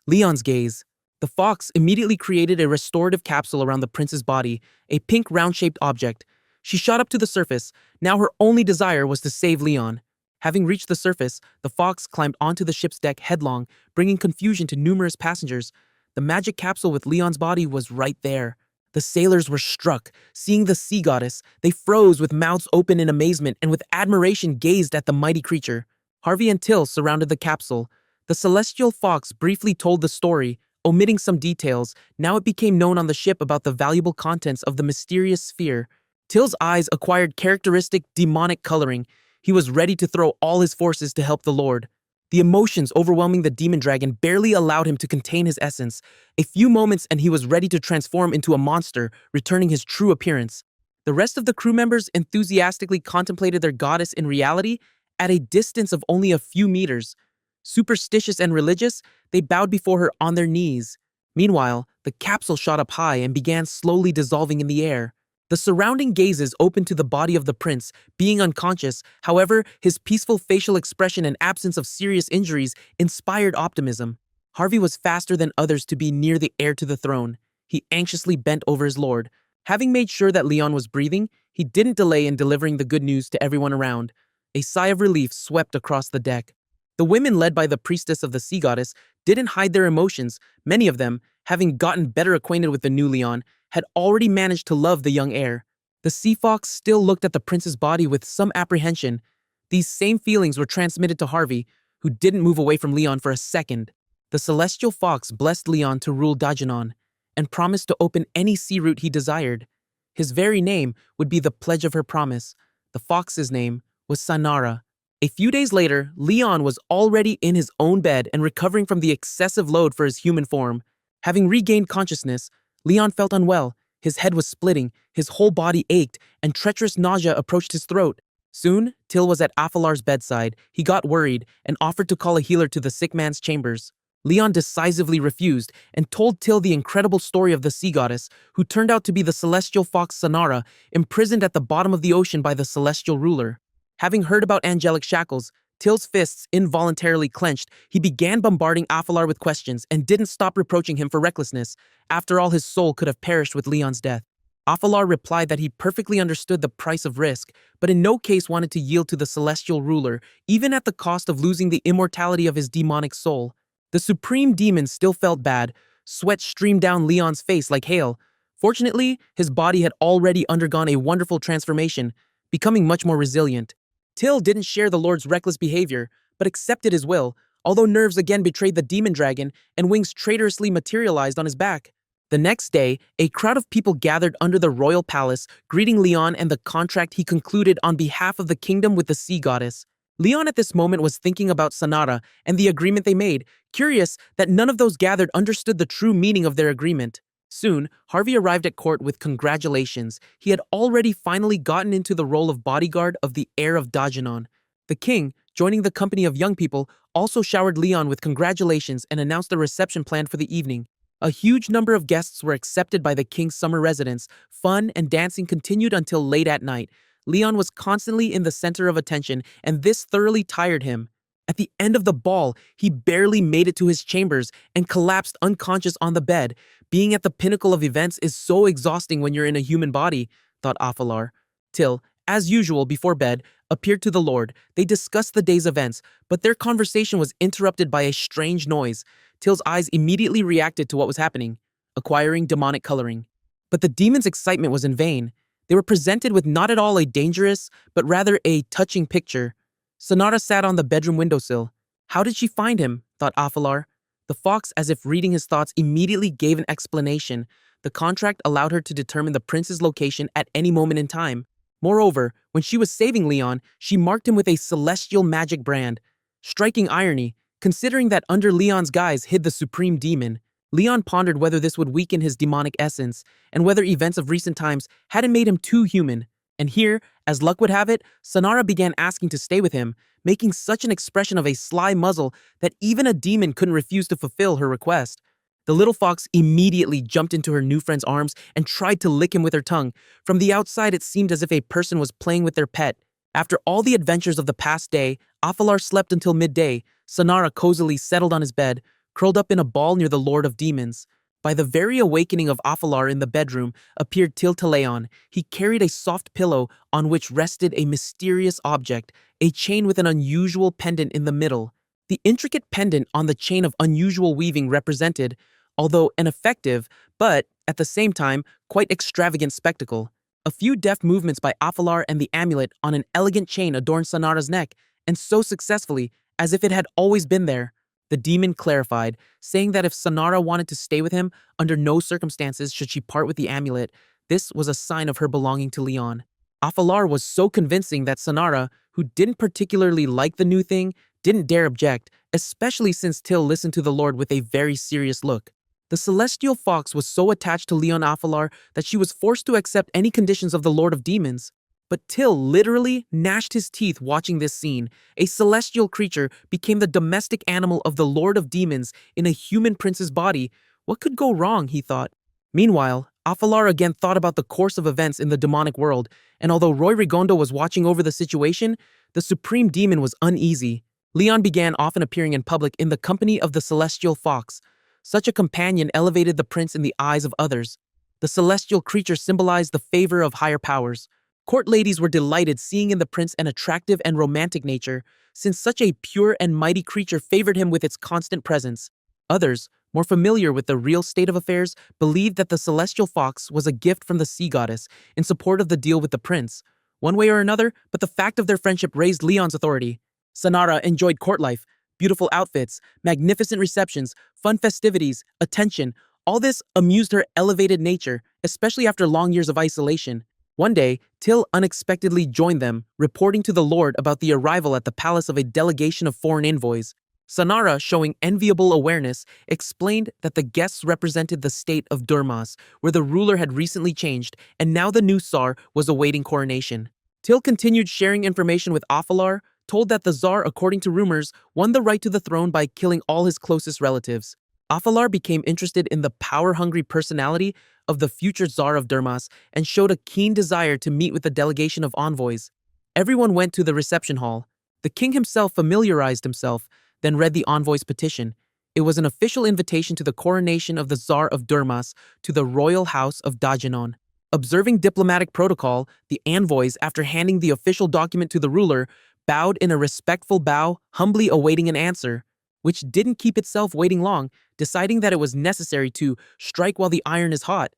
Leon's gaze. The fox immediately created a restorative capsule around the prince's body, a pink round-shaped object. She shot up to the surface. Now her only desire was to save Leon. Having reached the surface, the fox climbed onto the ship's deck headlong, bringing confusion to numerous passengers. The magic capsule with Leon's body was right there. The sailors were struck. Seeing the sea goddess, they froze with mouths open in amazement and with admiration gazed at the mighty creature. Harvey and Till surrounded the capsule. The celestial fox briefly told the story, omitting some details. Now it became known on the ship about the valuable contents of the mysterious sphere. Till's eyes acquired characteristic demonic coloring. He was ready to throw all his forces to help the Lord. The emotions overwhelming the demon dragon barely allowed him to contain his essence. A few moments and he was ready to transform into a monster, returning his true appearance. The rest of the crew members enthusiastically contemplated their goddess in reality at a distance of only a few meters. Superstitious and religious, they bowed before her on their knees. Meanwhile, the capsule shot up high and began slowly dissolving in the air. The surrounding gazes opened to the body of the prince, being unconscious. However, his peaceful facial expression and absence of serious injuries inspired optimism. Harvey was faster than others to be near the heir to the throne. He anxiously bent over his lord. Having made sure that Leon was breathing, he didn't delay in delivering the good news to everyone around. A sigh of relief swept across the deck. The women led by the priestess of the sea goddess didn't hide their emotions. Many of them, having gotten better acquainted with the new Leon, had already managed to love the young heir. The sea fox still looked at the prince's body with some apprehension. These same feelings were transmitted to Harvey, who didn't move away from Leon for a second. The celestial fox blessed Leon to rule Dajanon, and promised to open any sea route he desired. His very name would be the pledge of her promise. The fox's name was Sanara. A few days later, Leon was already in his own bed and recovering from the excessive load for his human form. Having regained consciousness, Leon felt unwell. His head was splitting, his whole body ached, and treacherous nausea approached his throat. Soon, Till was at Afalar's bedside. He got worried and offered to call a healer to the sick man's chambers. Leon decisively refused and told Till the incredible story of the sea goddess, who turned out to be the celestial fox Sanara, imprisoned at the bottom of the ocean by the celestial ruler. Having heard about angelic shackles, Till's fists involuntarily clenched. He began bombarding Afalar with questions and didn't stop reproaching him for recklessness. After all, his soul could have perished with Leon's death. Afalar replied that he perfectly understood the price of risk, but in no case wanted to yield to the celestial ruler, even at the cost of losing the immortality of his demonic soul. The supreme demon still felt bad. Sweat streamed down Leon's face like hail. Fortunately, his body had already undergone a wonderful transformation, becoming much more resilient. Till didn't share the Lord's reckless behavior, but accepted his will, although nerves again betrayed the demon dragon and wings traitorously materialized on his back. The next day, a crowd of people gathered under the royal palace, greeting Leon and the contract he concluded on behalf of the kingdom with the sea goddess. Leon at this moment was thinking about Sanara and the agreement they made, curious that none of those gathered understood the true meaning of their agreement. Soon, Harvey arrived at court with congratulations. He had already finally gotten into the role of bodyguard of the heir of Dajanon. The king, joining the company of young people, also showered Leon with congratulations and announced a reception planned for the evening. A huge number of guests were accepted by the king's summer residence. Fun and dancing continued until late at night. Leon was constantly in the center of attention, and this thoroughly tired him. At the end of the ball, he barely made it to his chambers and collapsed unconscious on the bed. Being at the pinnacle of events is so exhausting when you're in a human body, thought Afalar. Till, as usual before bed, appeared to the Lord. They discussed the day's events, but their conversation was interrupted by a strange noise. Till's eyes immediately reacted to what was happening, acquiring demonic coloring. But the demon's excitement was in vain. They were presented with not at all a dangerous, but rather a touching picture. Sanara sat on the bedroom windowsill. How did she find him? Thought Afalar. The fox, as if reading his thoughts, immediately gave an explanation. The contract allowed her to determine the prince's location at any moment in time. Moreover, when she was saving Leon, she marked him with a celestial magic brand. Striking irony, considering that under Leon's guise hid the supreme demon. Leon pondered whether this would weaken his demonic essence, and whether events of recent times hadn't made him too human. And here, as luck would have it, Sanara began asking to stay with him, making such an expression of a sly muzzle that even a demon couldn't refuse to fulfill her request. The little fox immediately jumped into her new friend's arms and tried to lick him with her tongue. From the outside, it seemed as if a person was playing with their pet. After all the adventures of the past day, Afalar slept until midday. Sanara cozily settled on his bed, curled up in a ball near the Lord of Demons. By the very awakening of Afalar in the bedroom appeared Tiltaleon. He carried a soft pillow on which rested a mysterious object, a chain with an unusual pendant in the middle. The intricate pendant on the chain of unusual weaving represented, although an effective, but, at the same time, quite extravagant spectacle. A few deft movements by Afalar and the amulet on an elegant chain adorned Sanara's neck, and so successfully, as if it had always been there. The demon clarified, saying that if Sanara wanted to stay with him, under no circumstances should she part with the amulet. This was a sign of her belonging to Leon. Afalar was so convincing that Sanara, who didn't particularly like the new thing, didn't dare object, especially since Till listened to the Lord with a very serious look. The celestial fox was so attached to Leon Afalar that she was forced to accept any conditions of the Lord of Demons. But Till literally gnashed his teeth watching this scene. A celestial creature became the domestic animal of the Lord of Demons in a human prince's body. What could go wrong, he thought. Meanwhile, Afalar again thought about the course of events in the demonic world, and although Roy Rigondo was watching over the situation, the supreme demon was uneasy. Leon began often appearing in public in the company of the celestial fox. Such a companion elevated the prince in the eyes of others. The celestial creature symbolized the favor of higher powers. Court ladies were delighted seeing in the prince an attractive and romantic nature, since such a pure and mighty creature favored him with its constant presence. Others, more familiar with the real state of affairs, believed that the celestial fox was a gift from the sea goddess in support of the deal with the prince. One way or another, but the fact of their friendship raised Leon's authority. Sanara enjoyed court life, beautiful outfits, magnificent receptions, fun festivities, attention. All this amused her elevated nature, especially after long years of isolation. One day, Till unexpectedly joined them, reporting to the Lord about the arrival at the palace of a delegation of foreign envoys. Sanara, showing enviable awareness, explained that the guests represented the state of Durmas, where the ruler had recently changed, and now the new Tsar was awaiting coronation. Till continued sharing information with Afalar, told that the Tsar, according to rumors, won the right to the throne by killing all his closest relatives. Afalar became interested in the power-hungry personality of the future Tsar of Durmas and showed a keen desire to meet with the delegation of envoys. Everyone went to the reception hall. The king himself familiarized himself, then read the envoy's petition. It was an official invitation to the coronation of the Tsar of Durmas to the royal house of Dajinon. Observing diplomatic protocol, the envoys, after handing the official document to the ruler, bowed in a respectful bow, humbly awaiting an answer, which didn't keep itself waiting long, deciding that it was necessary to strike while the iron is hot.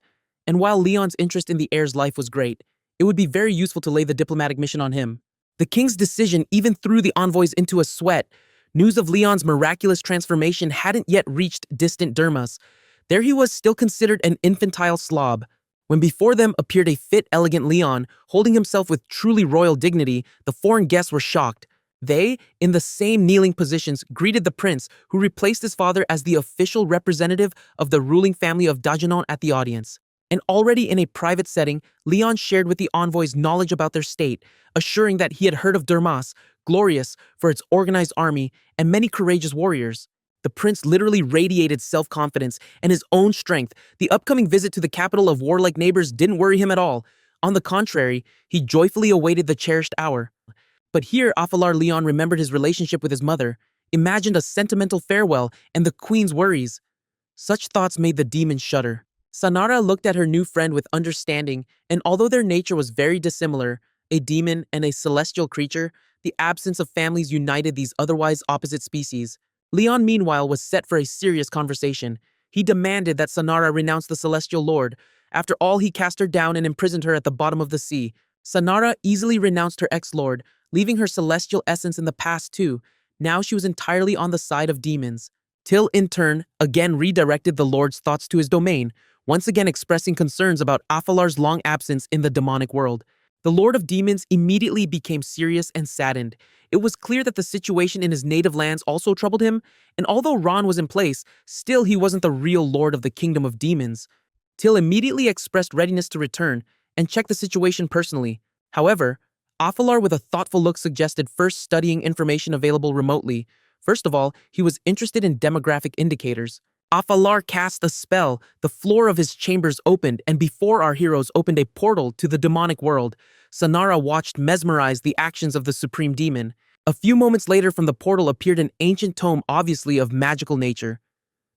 And while Leon's interest in the heir's life was great, it would be very useful to lay the diplomatic mission on him. The king's decision even threw the envoys into a sweat. News of Leon's miraculous transformation hadn't yet reached distant Durmas. There he was, still considered an infantile slob. When before them appeared a fit, elegant Leon, holding himself with truly royal dignity, the foreign guests were shocked. They, in the same kneeling positions, greeted the prince, who replaced his father as the official representative of the ruling family of Dajinon at the audience. And already in a private setting, Leon shared with the envoys knowledge about their state, assuring that he had heard of Durmas, glorious for its organized army and many courageous warriors. The prince literally radiated self-confidence and his own strength. The upcoming visit to the capital of warlike neighbors didn't worry him at all. On the contrary, he joyfully awaited the cherished hour. But here, Afalar Leon remembered his relationship with his mother, imagined a sentimental farewell, and the queen's worries. Such thoughts made the demon shudder. Sanara looked at her new friend with understanding, and although their nature was very dissimilar, a demon and a celestial creature, the absence of families united these otherwise opposite species. Leon, meanwhile, was set for a serious conversation. He demanded that Sanara renounce the celestial lord. After all, he cast her down and imprisoned her at the bottom of the sea. Sanara easily renounced her ex-lord, leaving her celestial essence in the past too. Now she was entirely on the side of demons. Till, in turn, again redirected the lord's thoughts to his domain, once again expressing concerns about Afalar's long absence in the demonic world. The Lord of Demons immediately became serious and saddened. It was clear that the situation in his native lands also troubled him, and although Ron was in place, still he wasn't the real Lord of the Kingdom of Demons. Till immediately expressed readiness to return and check the situation personally. However, Afalar with a thoughtful look suggested first studying information available remotely. First of all, he was interested in demographic indicators. Afalar cast a spell, the floor of his chambers opened, and before our heroes opened a portal to the demonic world, Sanara watched mesmerized the actions of the supreme demon. A few moments later from the portal appeared an ancient tome obviously of magical nature.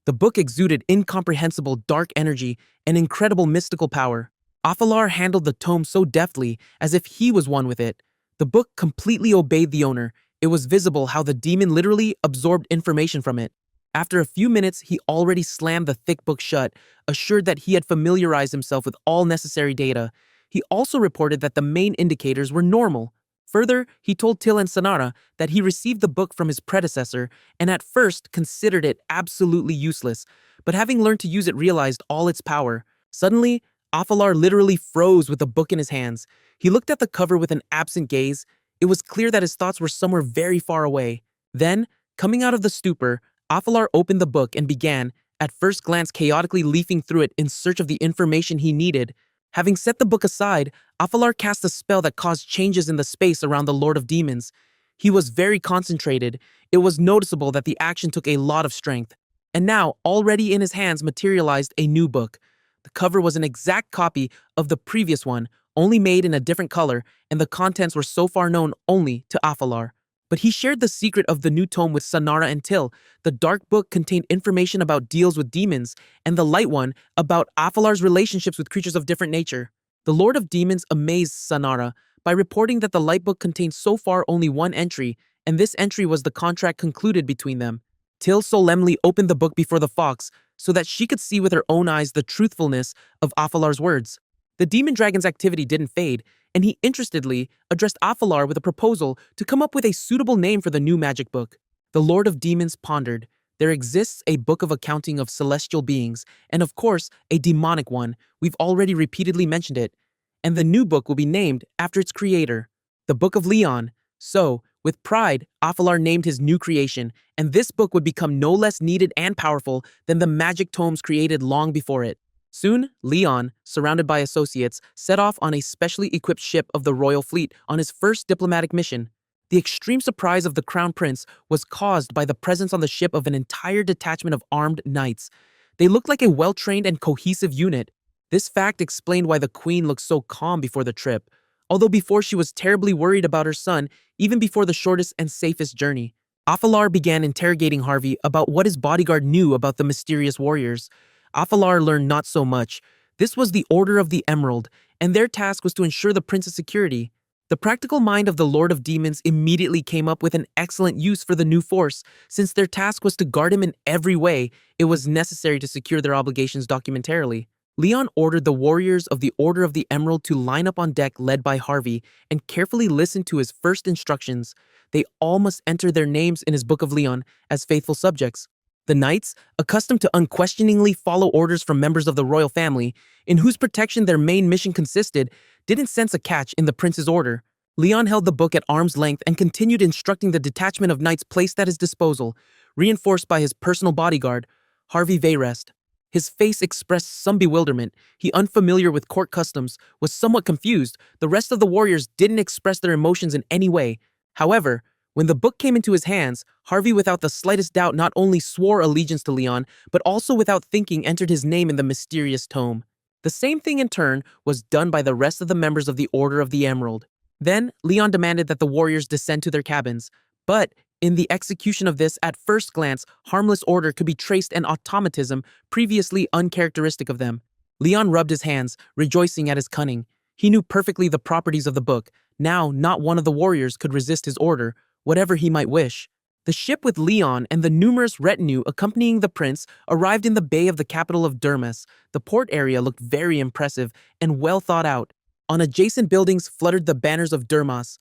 The book exuded incomprehensible dark energy and incredible mystical power. Afalar handled the tome so deftly, as if he was one with it. The book completely obeyed the owner. It was visible how the demon literally absorbed information from it. After a few minutes, he already slammed the thick book shut, assured that he had familiarized himself with all necessary data. He also reported that the main indicators were normal. Further, he told Till and Sanara that he received the book from his predecessor and at first considered it absolutely useless, but having learned to use it realized all its power. Suddenly, Afalar literally froze with the book in his hands. He looked at the cover with an absent gaze. It was clear that his thoughts were somewhere very far away. Then, coming out of the stupor, Afalar opened the book and began, at first glance chaotically leafing through it in search of the information he needed. Having set the book aside, Afalar cast a spell that caused changes in the space around the Lord of Demons. He was very concentrated. It was noticeable that the action took a lot of strength. And now, already in his hands materialized a new book. The cover was an exact copy of the previous one, only made in a different color, and the contents were so far known only to Afalar. But he shared the secret of the new tome with Sanara and Till. The dark book contained information about deals with demons, and the light one about Afalar's relationships with creatures of different nature. The Lord of Demons amazed Sanara by reporting that the light book contained so far only one entry, and this entry was the contract concluded between them. Till solemnly opened the book before the fox so that she could see with her own eyes the truthfulness of Afalar's words. The demon dragon's activity didn't fade, and he interestedly addressed Afalar with a proposal to come up with a suitable name for the new magic book. The Lord of Demons pondered. There exists a book of accounting of celestial beings, and of course, a demonic one. We've already repeatedly mentioned it. And the new book will be named after its creator, the Book of Leon. So, with pride, Afalar named his new creation, and this book would become no less needed and powerful than the magic tomes created long before it. Soon, Leon, surrounded by associates, set off on a specially equipped ship of the royal fleet on his first diplomatic mission. The extreme surprise of the crown prince was caused by the presence on the ship of an entire detachment of armed knights. They looked like a well-trained and cohesive unit. This fact explained why the queen looked so calm before the trip, although before she was terribly worried about her son, even before the shortest and safest journey. Afalar began interrogating Harvey about what his bodyguard knew about the mysterious warriors. Afalar learned not so much. This was the Order of the Emerald, and their task was to ensure the prince's security. The practical mind of the Lord of Demons immediately came up with an excellent use for the new force. Since their task was to guard him in every way, it was necessary to secure their obligations documentarily. Leon ordered the warriors of the Order of the Emerald to line up on deck led by Harvey and carefully listen to his first instructions. They all must enter their names in his Book of Leon as faithful subjects. The knights, accustomed to unquestioningly follow orders from members of the royal family, in whose protection their main mission consisted, didn't sense a catch in the prince's order. Leon held the book at arm's length and continued instructing the detachment of knights placed at his disposal, reinforced by his personal bodyguard, Harvey Vayrest. His face expressed some bewilderment. He, unfamiliar with court customs, was somewhat confused. The rest of the warriors didn't express their emotions in any way. However, when the book came into his hands, Harvey without the slightest doubt not only swore allegiance to Leon, but also without thinking entered his name in the mysterious tome. The same thing in turn was done by the rest of the members of the Order of the Emerald. Then, Leon demanded that the warriors descend to their cabins, but in the execution of this, at first glance, harmless order could be traced an automatism previously uncharacteristic of them. Leon rubbed his hands, rejoicing at his cunning. He knew perfectly the properties of the book. Now, not one of the warriors could resist his order, whatever he might wish. The ship with Leon and the numerous retinue accompanying the prince arrived in the bay of the capital of Dermis. The port area looked very impressive and well thought out. On adjacent buildings fluttered the banners of Dermas.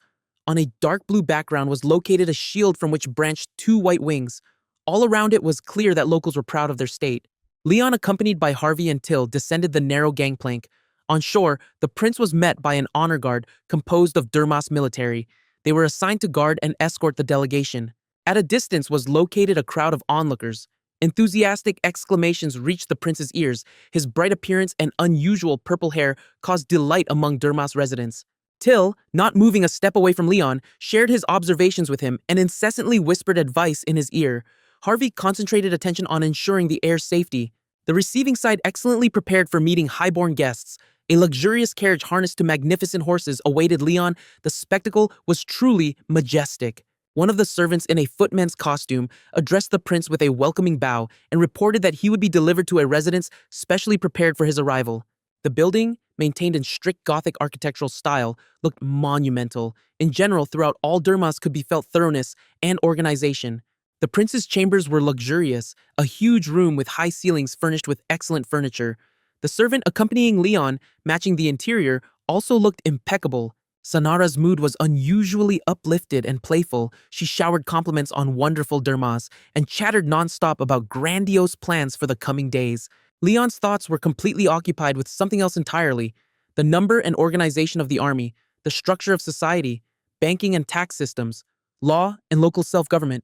On a dark blue background was located a shield from which branched two white wings. All around it was clear that locals were proud of their state. Leon, accompanied by Harvey and Till, descended the narrow gangplank. On shore, the prince was met by an honor guard composed of Dermas military. They were assigned to guard and escort the delegation. At a distance was located a crowd of onlookers. Enthusiastic exclamations reached the prince's ears. His bright appearance and unusual purple hair caused delight among Dermas residents. Till, not moving a step away from Leon, shared his observations with him and incessantly whispered advice in his ear. Harvey concentrated attention on ensuring the air's safety. The receiving side excellently prepared for meeting highborn guests. A luxurious carriage harnessed to magnificent horses awaited Leon. The spectacle was truly majestic. One of the servants in a footman's costume addressed the prince with a welcoming bow and reported that he would be delivered to a residence specially prepared for his arrival. The building, maintained in strict Gothic architectural style, looked monumental. In general, throughout all Dermas could be felt thoroughness and organization. The prince's chambers were luxurious, a huge room with high ceilings furnished with excellent furniture. The servant accompanying Leon, matching the interior, also looked impeccable. Sanara's mood was unusually uplifted and playful. She showered compliments on wonderful Dermas and chattered nonstop about grandiose plans for the coming days. Leon's thoughts were completely occupied with something else entirely: the number and organization of the army, the structure of society, banking and tax systems, law and local self-government.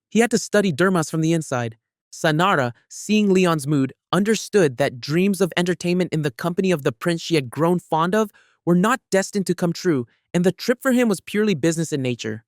He had to study Dermas from the inside. Sanara, seeing Leon's mood, understood that dreams of entertainment in the company of the prince she had grown fond of were not destined to come true, and the trip for him was purely business in nature.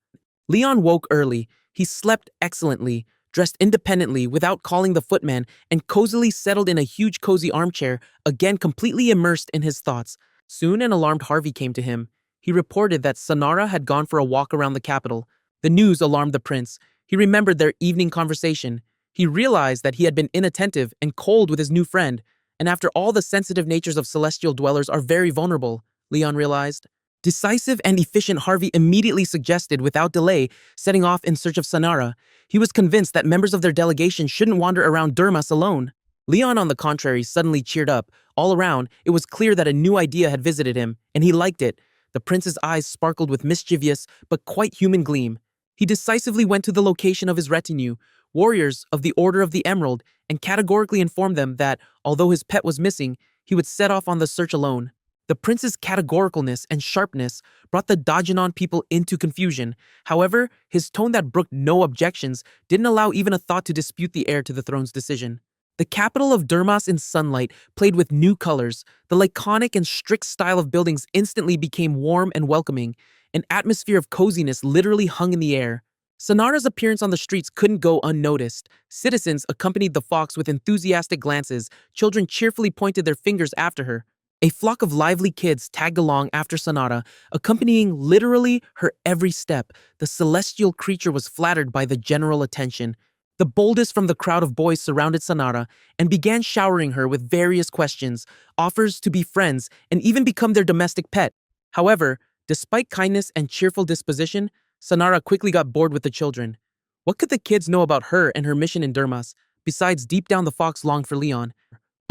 Leon woke early. He slept excellently, dressed independently without calling the footman, and cozily settled in a huge cozy armchair, again completely immersed in his thoughts. Soon an alarmed Harvey came to him. He reported that Sanara had gone for a walk around the capital. The news alarmed the prince. He remembered their evening conversation. He realized that he had been inattentive and cold with his new friend, and after all, the sensitive natures of celestial dwellers are very vulnerable, Leon realized. Decisive and efficient, Harvey immediately suggested, without delay, setting off in search of Sanara. He was convinced that members of their delegation shouldn't wander around Durmas alone. Leon, on the contrary, suddenly cheered up. All around, it was clear that a new idea had visited him, and he liked it. The prince's eyes sparkled with mischievous but quite human gleam. He decisively went to the location of his retinue, warriors of the Order of the Emerald, and categorically informed them that, although his pet was missing, he would set off on the search alone. The prince's categoricalness and sharpness brought the Dajinon people into confusion. However, his tone that brooked no objections didn't allow even a thought to dispute the heir to the throne's decision. The capital of Durmas in sunlight played with new colors. The laconic and strict style of buildings instantly became warm and welcoming. An atmosphere of coziness literally hung in the air. Sanara's appearance on the streets couldn't go unnoticed. Citizens accompanied the fox with enthusiastic glances. Children cheerfully pointed their fingers after her. A flock of lively kids tagged along after Sanara, accompanying literally her every step. The celestial creature was flattered by the general attention. The boldest from the crowd of boys surrounded Sanara and began showering her with various questions, offers to be friends, and even become their domestic pet. However, despite kindness and cheerful disposition, Sanara quickly got bored with the children. What could the kids know about her and her mission in Durmas? Besides, deep down the fox longed for Leon.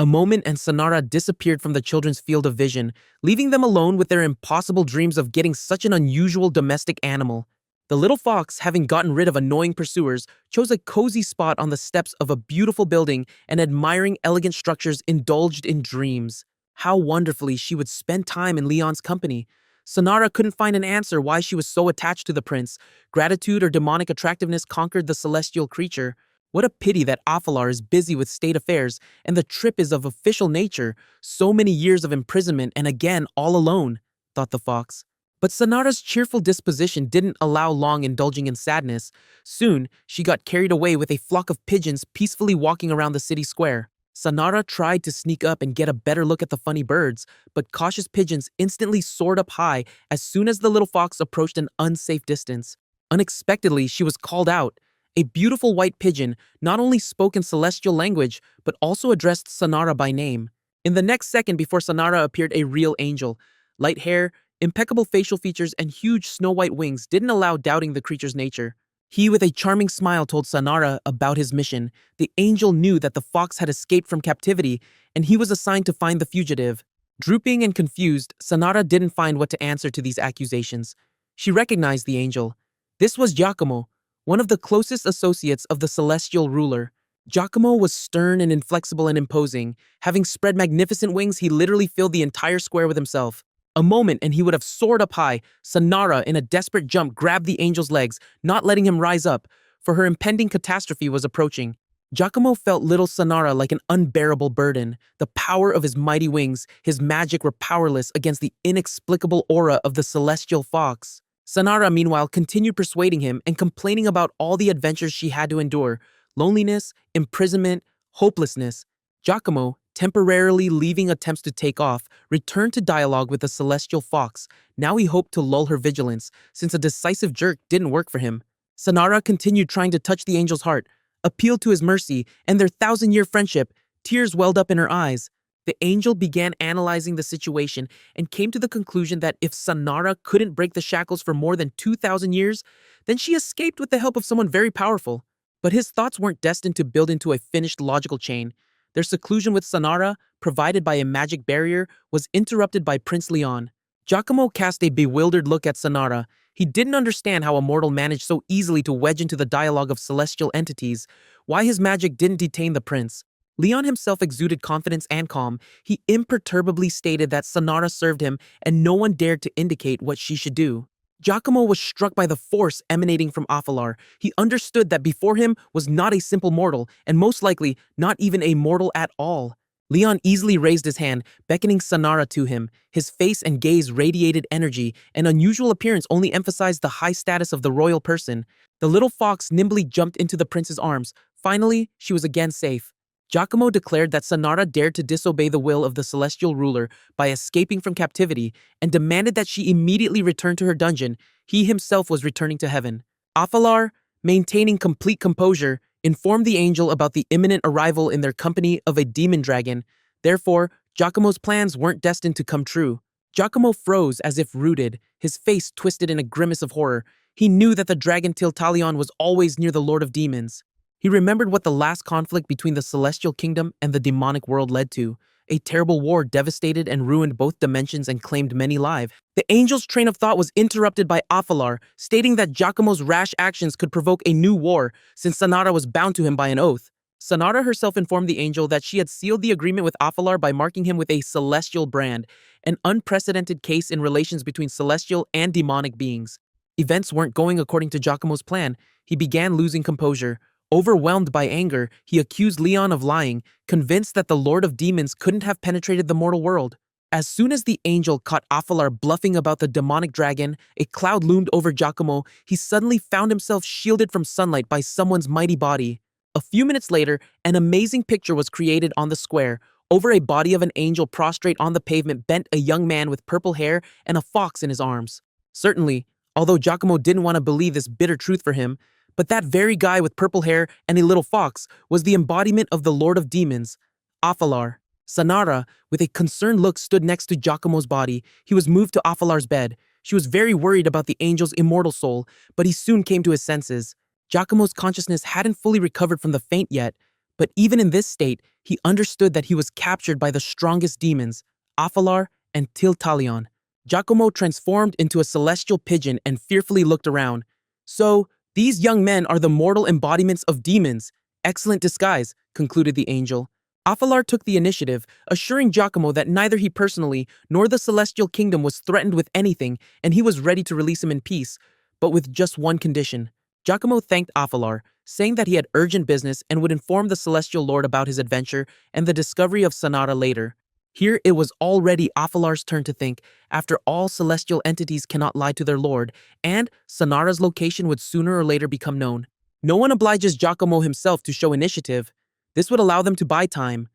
A moment and Sanara disappeared from the children's field of vision, leaving them alone with their impossible dreams of getting such an unusual domestic animal. The little fox, having gotten rid of annoying pursuers, chose a cozy spot on the steps of a beautiful building and, admiring elegant structures, indulged in dreams. How wonderfully she would spend time in Leon's company. Sanara couldn't find an answer why she was so attached to the prince. Gratitude or demonic attractiveness conquered the celestial creature. What a pity that Afalar is busy with state affairs and the trip is of official nature. So many years of imprisonment and again all alone, thought the fox. But Sanara's cheerful disposition didn't allow long indulging in sadness. Soon, she got carried away with a flock of pigeons peacefully walking around the city square. Sanara tried to sneak up and get a better look at the funny birds, but cautious pigeons instantly soared up high as soon as the little fox approached an unsafe distance. Unexpectedly, she was called out. A beautiful white pigeon not only spoke in celestial language, but also addressed Sanara by name. In the next second before Sanara appeared a real angel. Light hair, impeccable facial features, and huge snow-white wings didn't allow doubting the creature's nature. He, with a charming smile, told Sanara about his mission. The angel knew that the fox had escaped from captivity, and he was assigned to find the fugitive. Drooping and confused, Sanara didn't find what to answer to these accusations. She recognized the angel. This was Giacomo, one of the closest associates of the celestial ruler. Giacomo was stern and inflexible and imposing. Having spread magnificent wings, he literally filled the entire square with himself. A moment and he would have soared up high. Sanara, in a desperate jump, grabbed the angel's legs, not letting him rise up, for her impending catastrophe was approaching. Giacomo felt little Sanara like an unbearable burden. The power of his mighty wings, his magic were powerless against the inexplicable aura of the celestial fox. Sanara, meanwhile, continued persuading him and complaining about all the adventures she had to endure, loneliness, imprisonment, hopelessness. Giacomo, temporarily leaving attempts to take off, returned to dialogue with the celestial fox. Now he hoped to lull her vigilance, since a decisive jerk didn't work for him. Sanara continued trying to touch the angel's heart, appealed to his mercy and their 1,000-year friendship. Tears welled up in her eyes. The angel began analyzing the situation and came to the conclusion that if Sanara couldn't break the shackles for more than 2,000 years, then she escaped with the help of someone very powerful. But his thoughts weren't destined to build into a finished logical chain. Their seclusion with Sanara, provided by a magic barrier, was interrupted by Prince Leon. Giacomo cast a bewildered look at Sanara. He didn't understand how a mortal managed so easily to wedge into the dialogue of celestial entities, why his magic didn't detain the prince. Leon himself exuded confidence and calm. He imperturbably stated that Sanara served him and no one dared to indicate what she should do. Giacomo was struck by the force emanating from Afalar. He understood that before him was not a simple mortal, and most likely not even a mortal at all. Leon easily raised his hand, beckoning Sanara to him. His face and gaze radiated energy, an unusual appearance only emphasized the high status of the royal person. The little fox nimbly jumped into the prince's arms. Finally, she was again safe. Giacomo declared that Sanara dared to disobey the will of the celestial ruler by escaping from captivity and demanded that she immediately return to her dungeon. He himself was returning to heaven. Afalar, maintaining complete composure, informed the angel about the imminent arrival in their company of a demon dragon. Therefore, Giacomo's plans weren't destined to come true. Giacomo froze as if rooted, his face twisted in a grimace of horror. He knew that the dragon Tiltalion was always near the Lord of Demons. He remembered what the last conflict between the celestial kingdom and the demonic world led to. A terrible war devastated and ruined both dimensions and claimed many lives. The angel's train of thought was interrupted by Afalar, stating that Giacomo's rash actions could provoke a new war, since Sanara was bound to him by an oath. Sanara herself informed the angel that she had sealed the agreement with Afalar by marking him with a celestial brand, an unprecedented case in relations between celestial and demonic beings. Events weren't going according to Giacomo's plan. He began losing composure. Overwhelmed by anger, he accused Leon of lying, convinced that the Lord of Demons couldn't have penetrated the mortal world. As soon as the angel caught Afalar bluffing about the demonic dragon, a cloud loomed over Giacomo. He suddenly found himself shielded from sunlight by someone's mighty body. A few minutes later, an amazing picture was created on the square. Over a body of an angel prostrate on the pavement bent a young man with purple hair and a fox in his arms. Certainly, although Giacomo didn't want to believe this bitter truth for him, but that very guy with purple hair and a little fox was the embodiment of the Lord of Demons, Afalar. Sanara, with a concerned look, stood next to Giacomo's body. He was moved to Afalar's bed. She was very worried about the angel's immortal soul, but he soon came to his senses. Giacomo's consciousness hadn't fully recovered from the faint yet, but even in this state, he understood that he was captured by the strongest demons, Afalar and Tiltalion. Giacomo transformed into a celestial pigeon and fearfully looked around. So, these young men are the mortal embodiments of demons. Excellent disguise, concluded the angel. Afalar took the initiative, assuring Giacomo that neither he personally nor the celestial kingdom was threatened with anything, and he was ready to release him in peace, but with just one condition. Giacomo thanked Afalar, saying that he had urgent business and would inform the celestial lord about his adventure and the discovery of Sanara later. Here it was already Afalar's turn to think. After all, celestial entities cannot lie to their lord, and Sanara's location would sooner or later become known. No one obliges Giacomo himself to show initiative. This would allow them to buy time.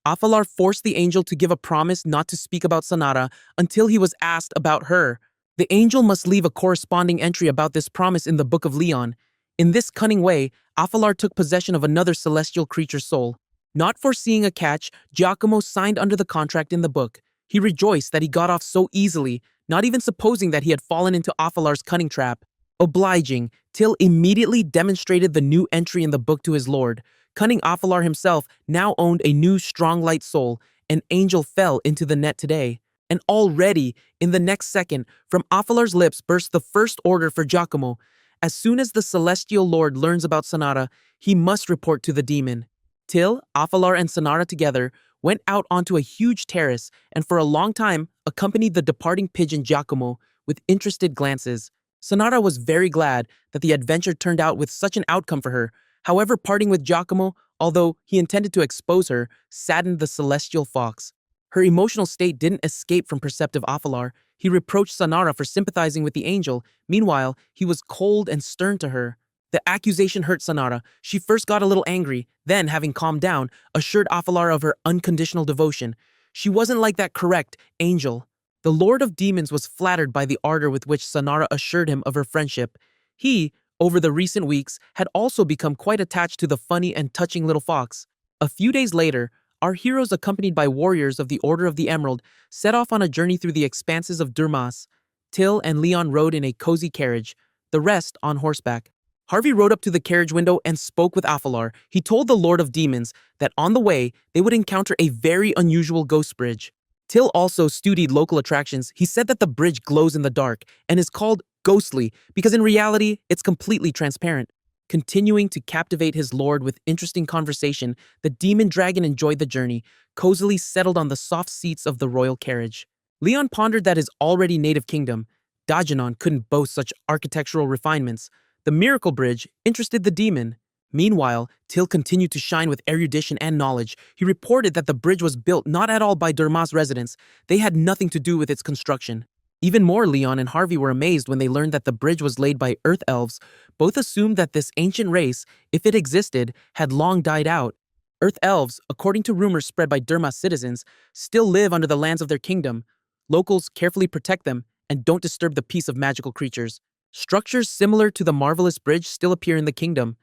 Afalar forced the angel to give a promise not to speak about Sanara until he was asked about her. The angel must leave a corresponding entry about this promise in the Book of Leon. In this cunning way, Afalar took possession of another celestial creature's soul. Not foreseeing a catch, Giacomo signed under the contract in the book. He rejoiced that he got off so easily, not even supposing that he had fallen into Afalar's cunning trap. Obliging, Till immediately demonstrated the new entry in the book to his lord. Cunning Afalar himself now owned a new strong light soul. An angel fell into the net today. And already, in the next second, from Afalar's lips burst the first order for Giacomo. As soon as the celestial lord learns about Sanara, he must report to the demon. Till, Afalar and Sanara together went out onto a huge terrace and for a long time accompanied the departing pigeon Giacomo with interested glances. Sanara was very glad that the adventure turned out with such an outcome for her. However, parting with Giacomo, although he intended to expose her, saddened the celestial fox. Her emotional state didn't escape from perceptive Afalar. He reproached Sanara for sympathizing with the angel. Meanwhile, he was cold and stern to her. The accusation hurt Sanara. She first got a little angry, then, having calmed down, assured Afalar of her unconditional devotion. She wasn't like that correct angel. The Lord of Demons was flattered by the ardor with which Sanara assured him of her friendship. He, over the recent weeks, had also become quite attached to the funny and touching little fox. A few days later, our heroes, accompanied by warriors of the Order of the Emerald, set off on a journey through the expanses of Durmas. Till and Leon rode in a cozy carriage, the rest on horseback. Harvey rode up to the carriage window and spoke with Afalar. He told the Lord of Demons that on the way, they would encounter a very unusual ghost bridge. Till also studied local attractions. He said that the bridge glows in the dark and is called ghostly because in reality, it's completely transparent. Continuing to captivate his lord with interesting conversation, the demon dragon enjoyed the journey, cozily settled on the soft seats of the royal carriage. Leon pondered that his already native kingdom, Dajanon, couldn't boast such architectural refinements. The miracle bridge interested the demon. Meanwhile, Till continued to shine with erudition and knowledge. He reported that the bridge was built not at all by Durma's residents. They had nothing to do with its construction. Even more, Leon and Harvey were amazed when they learned that the bridge was laid by Earth Elves. Both assumed that this ancient race, if it existed, had long died out. Earth Elves, according to rumors spread by Durma's citizens, still live under the lands of their kingdom. Locals carefully protect them and don't disturb the peace of magical creatures. Structures similar to the marvelous bridge still appear in the kingdom.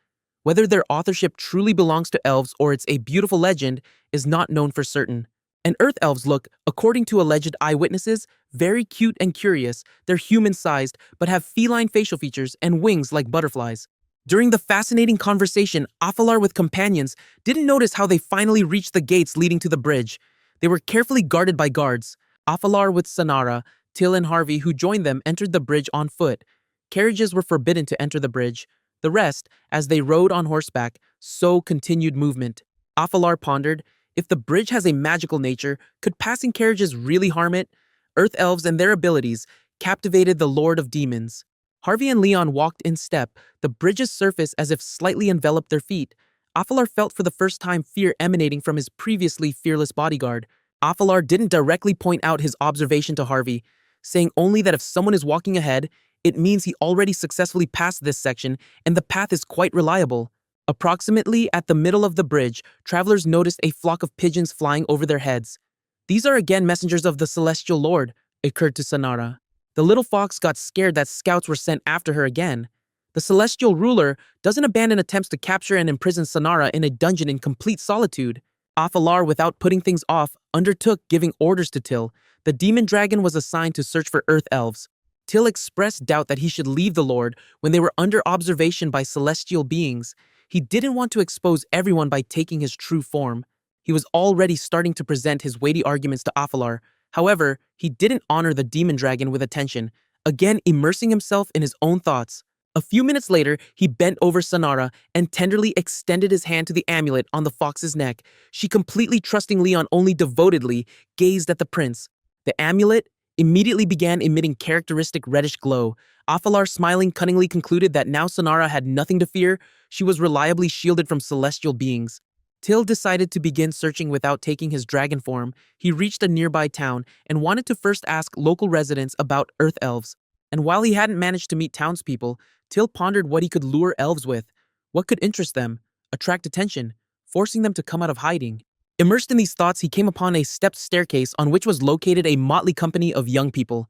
Whether their authorship truly belongs to elves or it's a beautiful legend is not known for certain. And Earth Elves look, according to alleged eyewitnesses, very cute and curious. They're human-sized, but have feline facial features and wings like butterflies. During the fascinating conversation, Afalar with companions didn't notice how they finally reached the gates leading to the bridge. They were carefully guarded by guards. Afalar with Sanara, Till and Harvey, who joined them, entered the bridge on foot. Carriages were forbidden to enter the bridge. The rest, as they rode on horseback, so continued movement. Afalar pondered, if the bridge has a magical nature, could passing carriages really harm it? Earth Elves and their abilities captivated the Lord of Demons. Harvey and Leon walked in step, the bridge's surface as if slightly enveloped their feet. Afalar felt for the first time fear emanating from his previously fearless bodyguard. Afalar didn't directly point out his observation to Harvey, saying only that if someone is walking ahead, it means he already successfully passed this section and the path is quite reliable. Approximately at the middle of the bridge, travelers noticed a flock of pigeons flying over their heads. These are again messengers of the Celestial Lord, occurred to Sanara. The little fox got scared that scouts were sent after her again. The Celestial Ruler doesn't abandon attempts to capture and imprison Sanara in a dungeon in complete solitude. Afalar, without putting things off, undertook giving orders to Till. The demon dragon was assigned to search for Earth Elves. Till expressed doubt that he should leave the Lord when they were under observation by celestial beings. He didn't want to expose everyone by taking his true form. He was already starting to present his weighty arguments to Afalar. However, he didn't honor the demon dragon with attention, again immersing himself in his own thoughts. A few minutes later, he bent over Sanara and tenderly extended his hand to the amulet on the fox's neck. She, completely trusting Leon only devotedly, gazed at the prince. The amulet immediately began emitting characteristic reddish glow. Afalar, smiling cunningly, concluded that now Sanara had nothing to fear. She was reliably shielded from celestial beings. Till decided to begin searching without taking his dragon form. He reached a nearby town and wanted to first ask local residents about Earth Elves. And while he hadn't managed to meet townspeople, Till pondered what he could lure elves with. What could interest them, attract attention, forcing them to come out of hiding. Immersed in these thoughts, he came upon a stepped staircase on which was located a motley company of young people.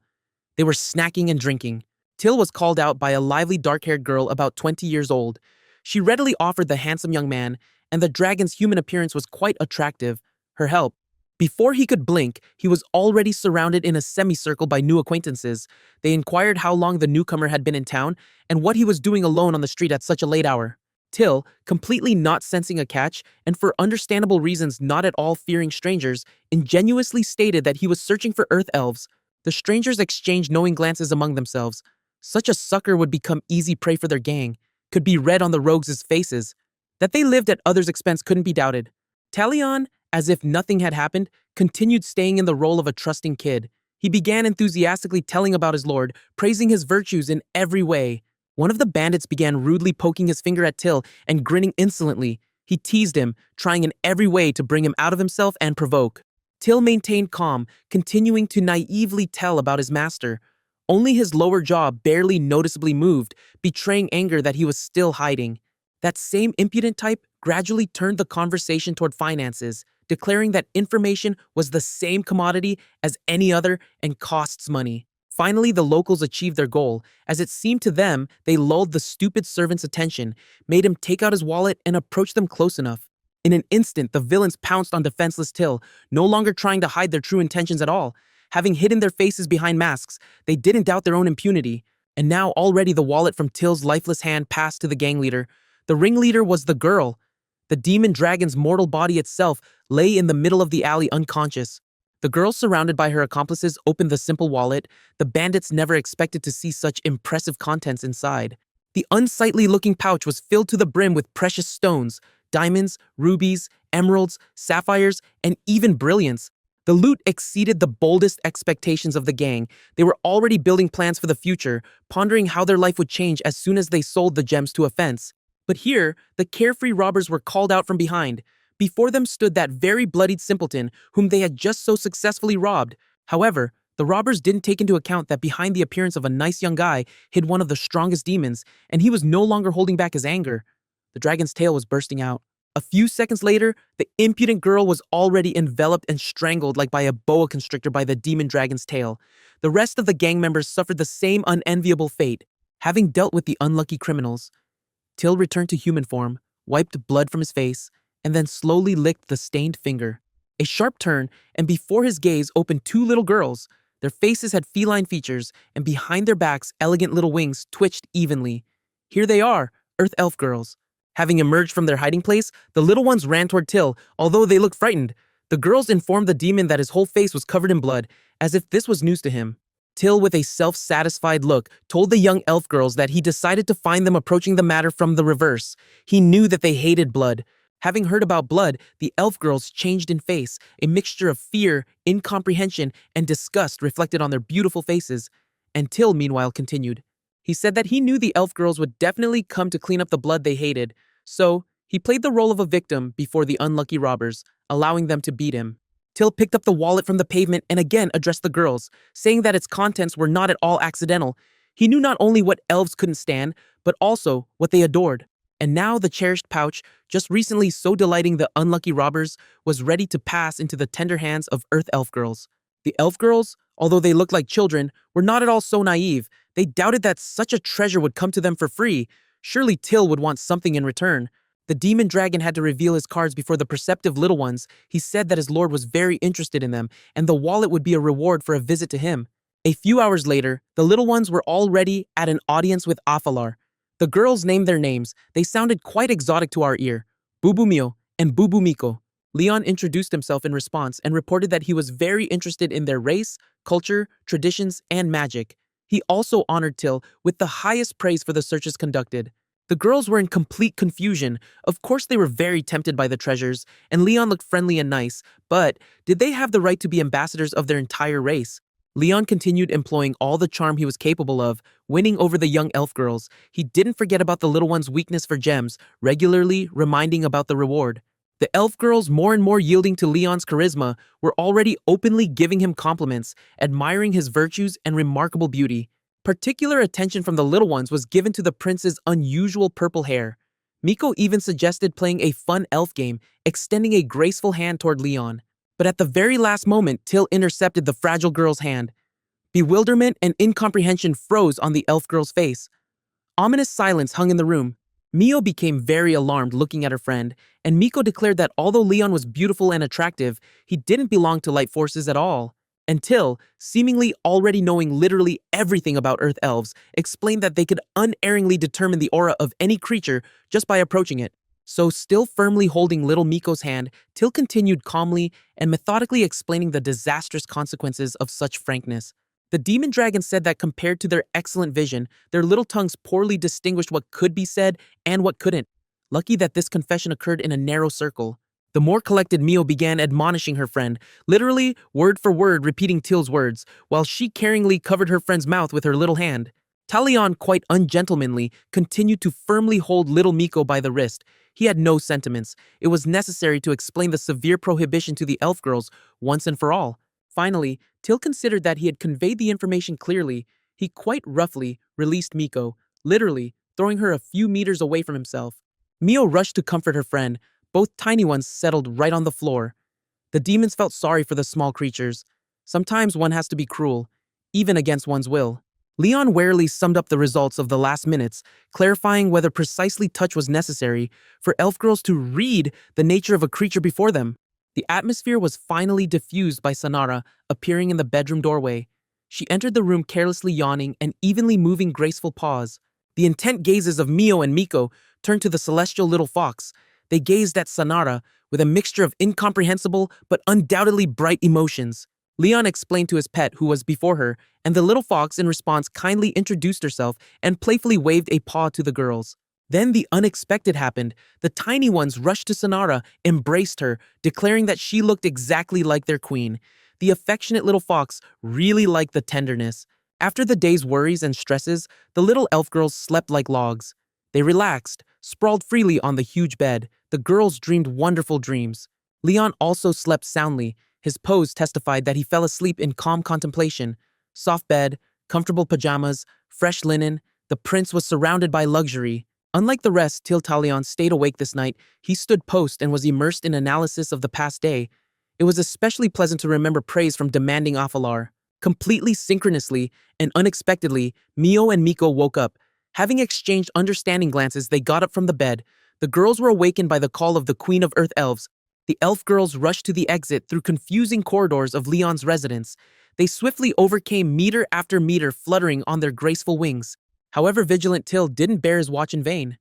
They were snacking and drinking. Till was called out by a lively dark-haired girl about 20 years old. She readily offered the handsome young man, and the dragon's human appearance was quite attractive, her help. Before he could blink, he was already surrounded in a semicircle by new acquaintances. They inquired how long the newcomer had been in town and what he was doing alone on the street at such a late hour. Till, completely not sensing a catch, and for understandable reasons not at all fearing strangers, ingenuously stated that he was searching for Earth Elves. The strangers exchanged knowing glances among themselves. Such a sucker would become easy prey for their gang, could be read on the rogues' faces. That they lived at others' expense couldn't be doubted. Talion, as if nothing had happened, continued staying in the role of a trusting kid. He began enthusiastically telling about his lord, praising his virtues in every way. One of the bandits began rudely poking his finger at Till and grinning insolently. He teased him, trying in every way to bring him out of himself and provoke. Till maintained calm, continuing to naively tell about his master. Only his lower jaw barely noticeably moved, betraying anger that he was still hiding. That same impudent type gradually turned the conversation toward finances, declaring that information was the same commodity as any other and costs money. Finally, the locals achieved their goal. As it seemed to them, they lulled the stupid servant's attention, made him take out his wallet and approach them close enough. In an instant, the villains pounced on defenseless Till, no longer trying to hide their true intentions at all. Having hidden their faces behind masks, they didn't doubt their own impunity. And now already the wallet from Till's lifeless hand passed to the gang leader. The ringleader was the girl. The demon dragon's mortal body itself lay in the middle of the alley unconscious. The girl, surrounded by her accomplices, opened the simple wallet. The bandits never expected to see such impressive contents inside. The unsightly-looking pouch was filled to the brim with precious stones, diamonds, rubies, emeralds, sapphires, and even brilliants. The loot exceeded the boldest expectations of the gang. They were already building plans for the future, pondering how their life would change as soon as they sold the gems to a fence. But here, the carefree robbers were called out from behind. Before them stood that very bloodied simpleton whom they had just so successfully robbed. However, the robbers didn't take into account that behind the appearance of a nice young guy hid one of the strongest demons, and he was no longer holding back his anger. The dragon's tail was bursting out. A few seconds later, the impudent girl was already enveloped and strangled like by a boa constrictor by the demon dragon's tail. The rest of the gang members suffered the same unenviable fate. Having dealt with the unlucky criminals, Till returned to human form, wiped blood from his face, and then slowly licked the stained finger. A sharp turn, and before his gaze opened two little girls. Their faces had feline features, and behind their backs, elegant little wings twitched evenly. Here they are, Earth Elf girls. Having emerged from their hiding place, the little ones ran toward Till, although they looked frightened. The girls informed the demon that his whole face was covered in blood, as if this was news to him. Till, with a self-satisfied look, told the young elf girls that he decided to find them approaching the matter from the reverse. He knew that they hated blood. Having heard about blood, the elf girls changed in face, a mixture of fear, incomprehension, and disgust reflected on their beautiful faces. And Till, meanwhile, continued. He said that he knew the elf girls would definitely come to clean up the blood they hated, so he played the role of a victim before the unlucky robbers, allowing them to beat him. Till picked up the wallet from the pavement and again addressed the girls, saying that its contents were not at all accidental. He knew not only what elves couldn't stand, but also what they adored. And now the cherished pouch, just recently so delighting the unlucky robbers, was ready to pass into the tender hands of Earth Elf girls. The elf girls, although they looked like children, were not at all so naive. They doubted that such a treasure would come to them for free. Surely Till would want something in return. The demon dragon had to reveal his cards before the perceptive little ones. He said that his lord was very interested in them, and the wallet would be a reward for a visit to him. A few hours later, the little ones were already at an audience with Afalar. The girls named their names. They sounded quite exotic to our ear. Bubumio and Bubumiko. Leon introduced himself in response and reported that he was very interested in their race, culture, traditions, and magic. He also honored Till with the highest praise for the searches conducted. The girls were in complete confusion. Of course they were very tempted by the treasures, and Leon looked friendly and nice, but did they have the right to be ambassadors of their entire race? Leon continued employing all the charm he was capable of, winning over the young elf girls. He didn't forget about the little one's weakness for gems, regularly reminding about the reward. The elf girls, more and more yielding to Leon's charisma, were already openly giving him compliments, admiring his virtues and remarkable beauty. Particular attention from the little ones was given to the prince's unusual purple hair. Miko even suggested playing a fun elf game, extending a graceful hand toward Leon. But at the very last moment, Till intercepted the fragile girl's hand. Bewilderment and incomprehension froze on the elf girl's face. Ominous silence hung in the room. Mio became very alarmed looking at her friend, and Miko declared that although Leon was beautiful and attractive, he didn't belong to light forces at all. Until, seemingly already knowing literally everything about Earth Elves, explained that they could unerringly determine the aura of any creature just by approaching it. So, still firmly holding little Miko's hand, Till continued calmly and methodically explaining the disastrous consequences of such frankness. The demon dragon said that compared to their excellent vision, their little tongues poorly distinguished what could be said and what couldn't. Lucky that this confession occurred in a narrow circle. The more collected Mio began admonishing her friend, literally word for word repeating Till's words, while she caringly covered her friend's mouth with her little hand. Talion, quite ungentlemanly, continued to firmly hold little Miko by the wrist. He had no sentiments. It was necessary to explain the severe prohibition to the elf girls once and for all. Finally, Till considered that he had conveyed the information clearly. He quite roughly released Miko, literally throwing her a few meters away from himself. Mio rushed to comfort her friend. Both tiny ones settled right on the floor. The demons felt sorry for the small creatures. Sometimes one has to be cruel, even against one's will. Leon warily summed up the results of the last minutes, clarifying whether precisely touch was necessary for elf girls to read the nature of a creature before them. The atmosphere was finally diffused by Sanara appearing in the bedroom doorway. She entered the room carelessly yawning and evenly moving graceful paws. The intent gazes of Mio and Miko turned to the celestial little fox. They gazed at Sanara with a mixture of incomprehensible but undoubtedly bright emotions. Leon explained to his pet who was before her, and the little fox in response kindly introduced herself and playfully waved a paw to the girls. Then the unexpected happened. The tiny ones rushed to Sanara, embraced her, declaring that she looked exactly like their queen. The affectionate little fox really liked the tenderness. After the day's worries and stresses, the little elf girls slept like logs. They relaxed, Sprawled freely on the huge bed, the girls dreamed wonderful dreams. Leon also slept soundly. His pose testified that he fell asleep in calm contemplation. Soft bed, comfortable pajamas, fresh linen, the prince was surrounded by luxury. Unlike the rest, Talion stayed awake this night. He stood post and was immersed in analysis of the past day. It was especially pleasant to remember praise from demanding Afalar. Completely synchronously and unexpectedly, Mio and Miko woke up. Having exchanged understanding glances, they got up from the bed. The girls were awakened by the call of the Queen of Earth Elves. The elf girls rushed to the exit through confusing corridors of Leon's residence. They swiftly overcame meter after meter, fluttering on their graceful wings. However, vigilant Till didn't bear his watch in vain.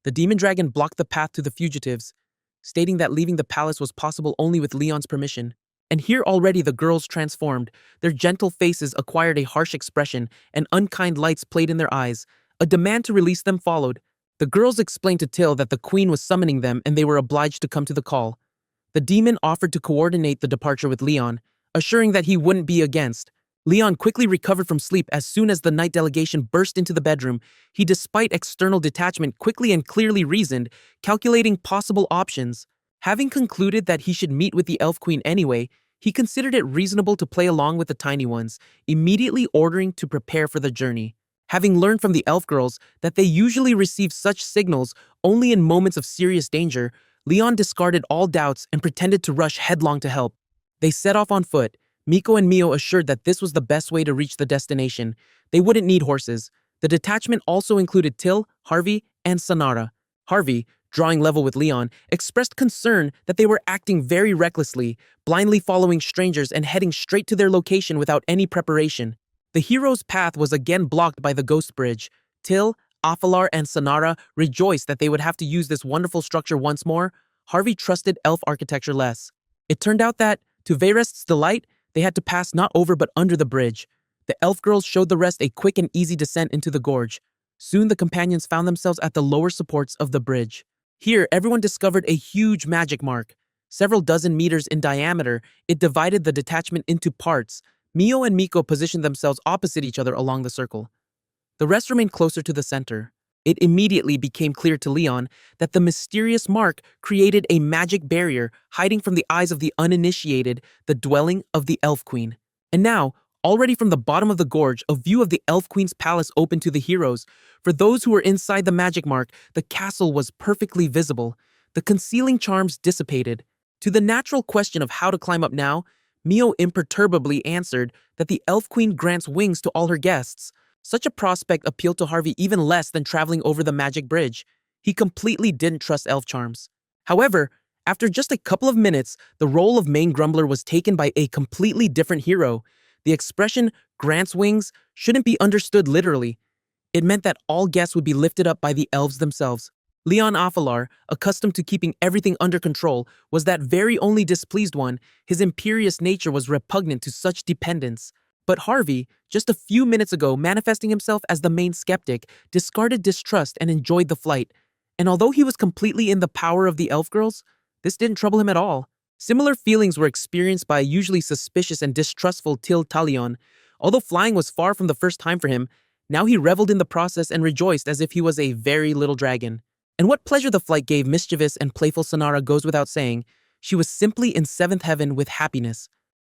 The demon dragon blocked the path to the fugitives, stating that leaving the palace was possible only with Leon's permission. And here already the girls transformed. Their gentle faces acquired a harsh expression, and unkind lights played in their eyes. A demand to release them followed. The girls explained to Till that the queen was summoning them and they were obliged to come to the call. The demon offered to coordinate the departure with Leon, assuring that he wouldn't be against. Leon quickly recovered from sleep as soon as the night delegation burst into the bedroom. He, despite external detachment, quickly and clearly reasoned, calculating possible options. Having concluded that he should meet with the Elf Queen anyway, he considered it reasonable to play along with the tiny ones, immediately ordering to prepare for the journey. Having learned from the elf girls that they usually receive such signals only in moments of serious danger, Leon discarded all doubts and pretended to rush headlong to help. They set off on foot. Miko and Mio assured that this was the best way to reach the destination. They wouldn't need horses. The detachment also included Till, Harvey, and Sanara. Harvey, drawing level with Leon, expressed concern that they were acting very recklessly, blindly following strangers and heading straight to their location without any preparation. The hero's path was again blocked by the ghost bridge. Till, Afalar, and Sanara rejoiced that they would have to use this wonderful structure once more. Harvey trusted elf architecture less. It turned out that, to Vayrest's delight, they had to pass not over but under the bridge. The elf girls showed the rest a quick and easy descent into the gorge. Soon the companions found themselves at the lower supports of the bridge. Here, everyone discovered a huge magic mark. Several dozen meters in diameter, it divided the detachment into parts. Mio and Miko positioned themselves opposite each other along the circle. The rest remained closer to the center. It immediately became clear to Leon that the mysterious mark created a magic barrier hiding from the eyes of the uninitiated, the dwelling of the Elf Queen. And now, already from the bottom of the gorge, a view of the Elf Queen's palace opened to the heroes. For those who were inside the magic mark, the castle was perfectly visible. The concealing charms dissipated. To the natural question of how to climb up now, Mio imperturbably answered that the Elf Queen grants wings to all her guests. Such a prospect appealed to Harvey even less than traveling over the magic bridge. He completely didn't trust elf charms. However, after just a couple of minutes, the role of main grumbler was taken by a completely different hero. The expression, grants wings, shouldn't be understood literally. It meant that all guests would be lifted up by the elves themselves. Leon Afalar, accustomed to keeping everything under control, was that very only displeased one. His imperious nature was repugnant to such dependence. But Harvey, just a few minutes ago manifesting himself as the main skeptic, discarded distrust and enjoyed the flight. And although he was completely in the power of the elf girls, this didn't trouble him at all. Similar feelings were experienced by a usually suspicious and distrustful Talion. Although flying was far from the first time for him, now he reveled in the process and rejoiced as if he was a very little dragon. And what pleasure the flight gave mischievous and playful Sanara goes without saying. She was simply in seventh heaven with happiness.